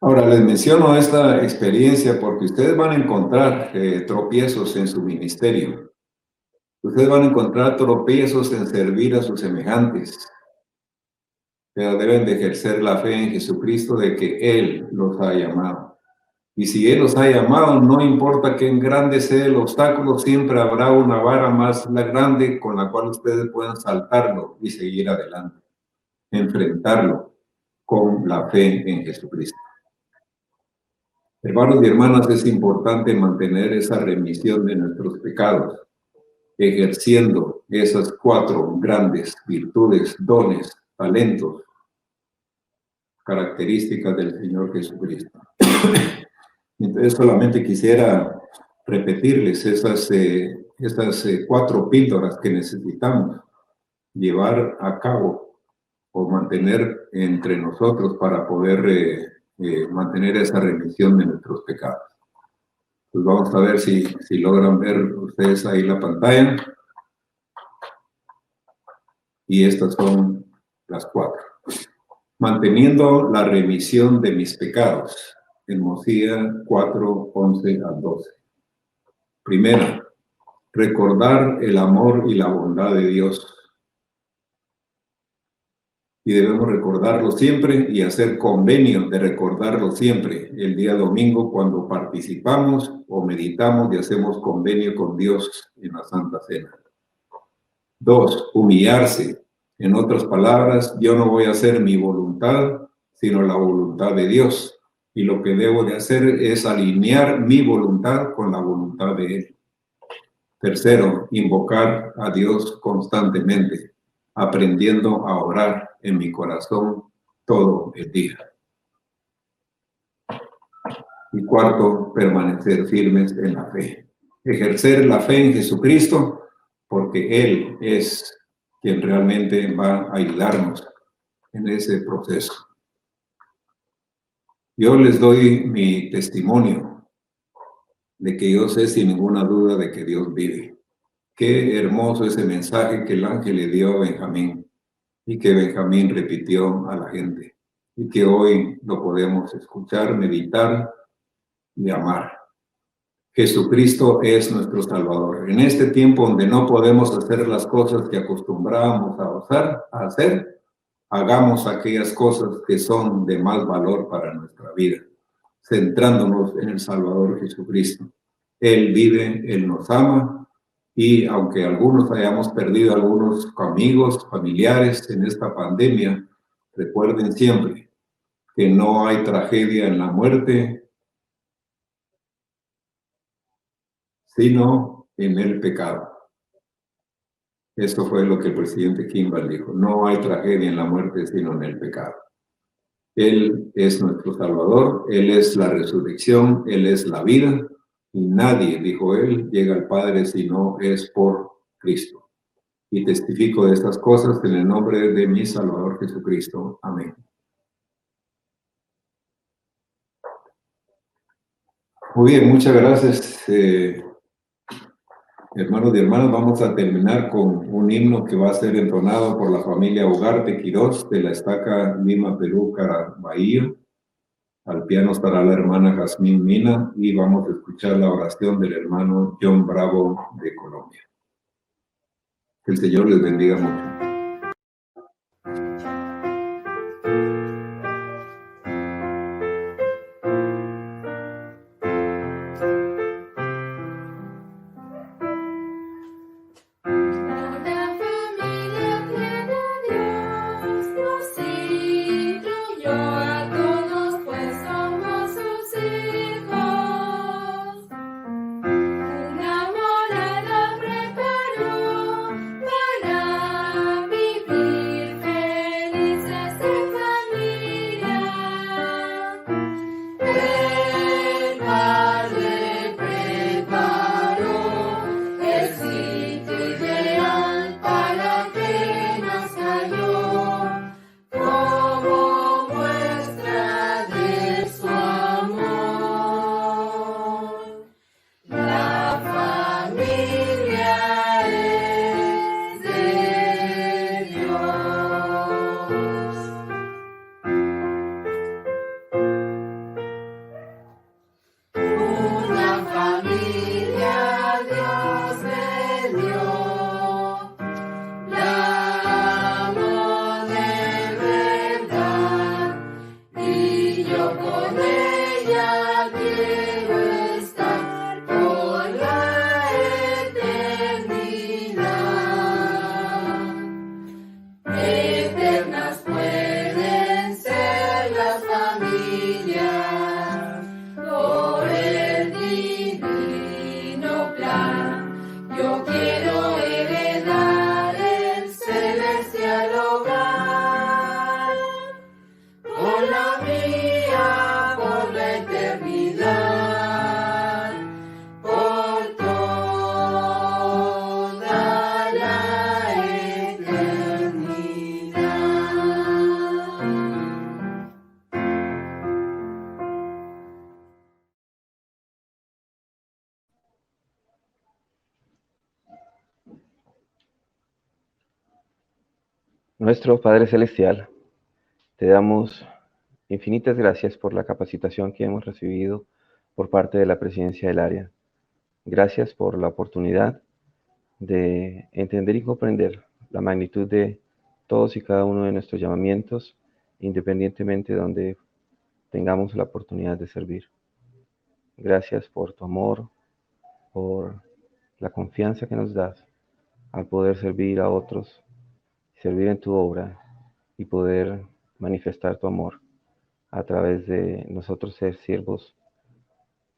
Ahora, les menciono esta experiencia porque ustedes van a encontrar tropiezos en su ministerio. Ustedes van a encontrar tropiezos en servir a sus semejantes. Pero deben de ejercer la fe en Jesucristo de que Él los ha llamado. Y si Él los ha llamado, no importa qué grande sea el obstáculo, siempre habrá una vara más grande con la cual ustedes puedan saltarlo y seguir adelante. Enfrentarlo con la fe en Jesucristo. Hermanos y hermanas, es importante mantener esa remisión de nuestros pecados, ejerciendo esas 4 grandes virtudes, dones, talentos, características del Señor Jesucristo. Entonces solamente quisiera repetirles esas 4 píldoras que necesitamos llevar a cabo o mantener entre nosotros para poder mantener esa remisión de nuestros pecados. Pues vamos a ver si logran ver ustedes ahí la pantalla. Y estas son las 4. Manteniendo la remisión de mis pecados. En Mosía 4, 11 al 12. Primera, recordar el amor y la bondad de Dios. Y debemos recordarlo siempre y hacer convenio de recordarlo siempre. El día domingo cuando participamos o meditamos y hacemos convenio con Dios en la Santa Cena. 2, humillarse. En otras palabras, yo no voy a hacer mi voluntad, sino la voluntad de Dios. Y lo que debo de hacer es alinear mi voluntad con la voluntad de Él. Tercero, invocar a Dios constantemente, aprendiendo a orar en mi corazón todo el día. Y cuarto, permanecer firmes en la fe. Ejercer la fe en Jesucristo, porque Él es quien realmente va a ayudarnos en ese proceso. Yo les doy mi testimonio de que yo sé sin ninguna duda de que Dios vive. Qué hermoso ese mensaje que el ángel le dio a Benjamín y que Benjamín repitió a la gente y que hoy lo podemos escuchar, meditar y amar. Jesucristo es nuestro Salvador. En este tiempo donde no podemos hacer las cosas que acostumbrábamos a hacer, hagamos aquellas cosas que son de más valor para nuestra vida, centrándonos en el Salvador Jesucristo. Él vive, Él nos ama, y aunque algunos hayamos perdido algunos amigos, familiares en esta pandemia, recuerden siempre que no hay tragedia en la muerte, sino en el pecado. Esto fue lo que el presidente Kimball dijo. No hay tragedia en la muerte, sino en el pecado. Él es nuestro Salvador, Él es la resurrección, Él es la vida, y nadie, dijo Él, llega al Padre si no es por Cristo. Y testifico de estas cosas en el nombre de mi Salvador Jesucristo. Amén. Muy bien, muchas gracias. Hermanos y hermanas, vamos a terminar con un himno que va a ser entonado por la familia Ugarte Quirós de la Estaca Lima, Perú, Caraballo. Al piano estará la hermana Jazmín Mina y vamos a escuchar la oración del hermano John Bravo de Colombia. Que el Señor les bendiga mucho. Nuestro Padre Celestial, te damos infinitas gracias por la capacitación que hemos recibido por parte de la Presidencia del Área. Gracias por la oportunidad de entender y comprender la magnitud de todos y cada uno de nuestros llamamientos, independientemente de donde tengamos la oportunidad de servir. Gracias por tu amor, por la confianza que nos das al poder servir a otros, servir en tu obra y poder manifestar tu amor a través de nosotros ser siervos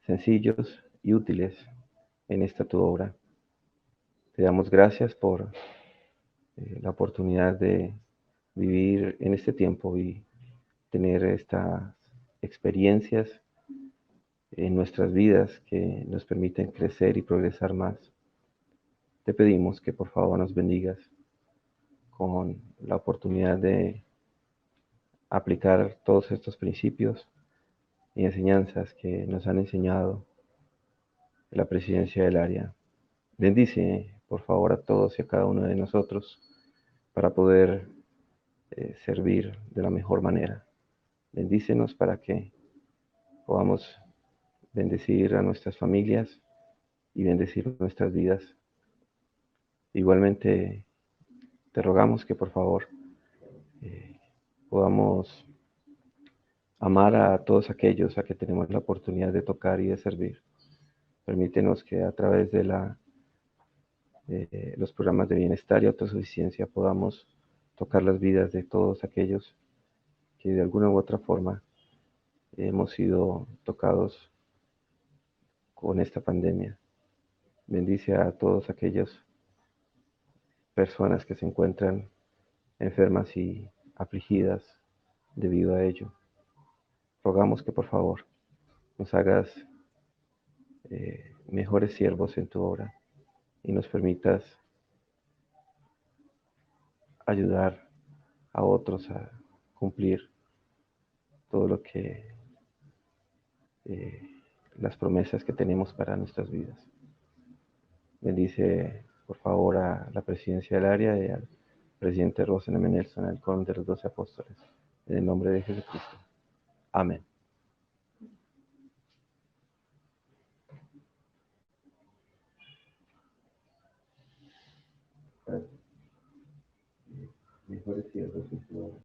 sencillos y útiles en esta tu obra. Te damos gracias por la oportunidad de vivir en este tiempo y tener estas experiencias en nuestras vidas que nos permiten crecer y progresar más. Te pedimos que por favor nos bendigas con la oportunidad de aplicar todos estos principios y enseñanzas que nos han enseñado la presidencia del área. Bendice por favor a todos y a cada uno de nosotros para poder servir de la mejor manera. Bendícenos para que podamos bendecir a nuestras familias y bendecir nuestras vidas. Igualmente te rogamos que por favor podamos amar a todos aquellos a que tenemos la oportunidad de tocar y de servir. Permítenos que a través de los programas de bienestar y autosuficiencia podamos tocar las vidas de todos aquellos que de alguna u otra forma hemos sido tocados con esta pandemia. Bendice a todas aquellas personas que se encuentran enfermas y afligidas debido a ello. Rogamos que por favor nos hagas mejores siervos en tu obra y nos permitas ayudar a otros a cumplir todo lo que las promesas que tenemos para nuestras vidas. Bendice por favor a la presidencia del área y al presidente Rosen M. Nelson, al con de los 12 apóstoles. En el nombre de Jesucristo. Amén. Mejores siervos en tu obra.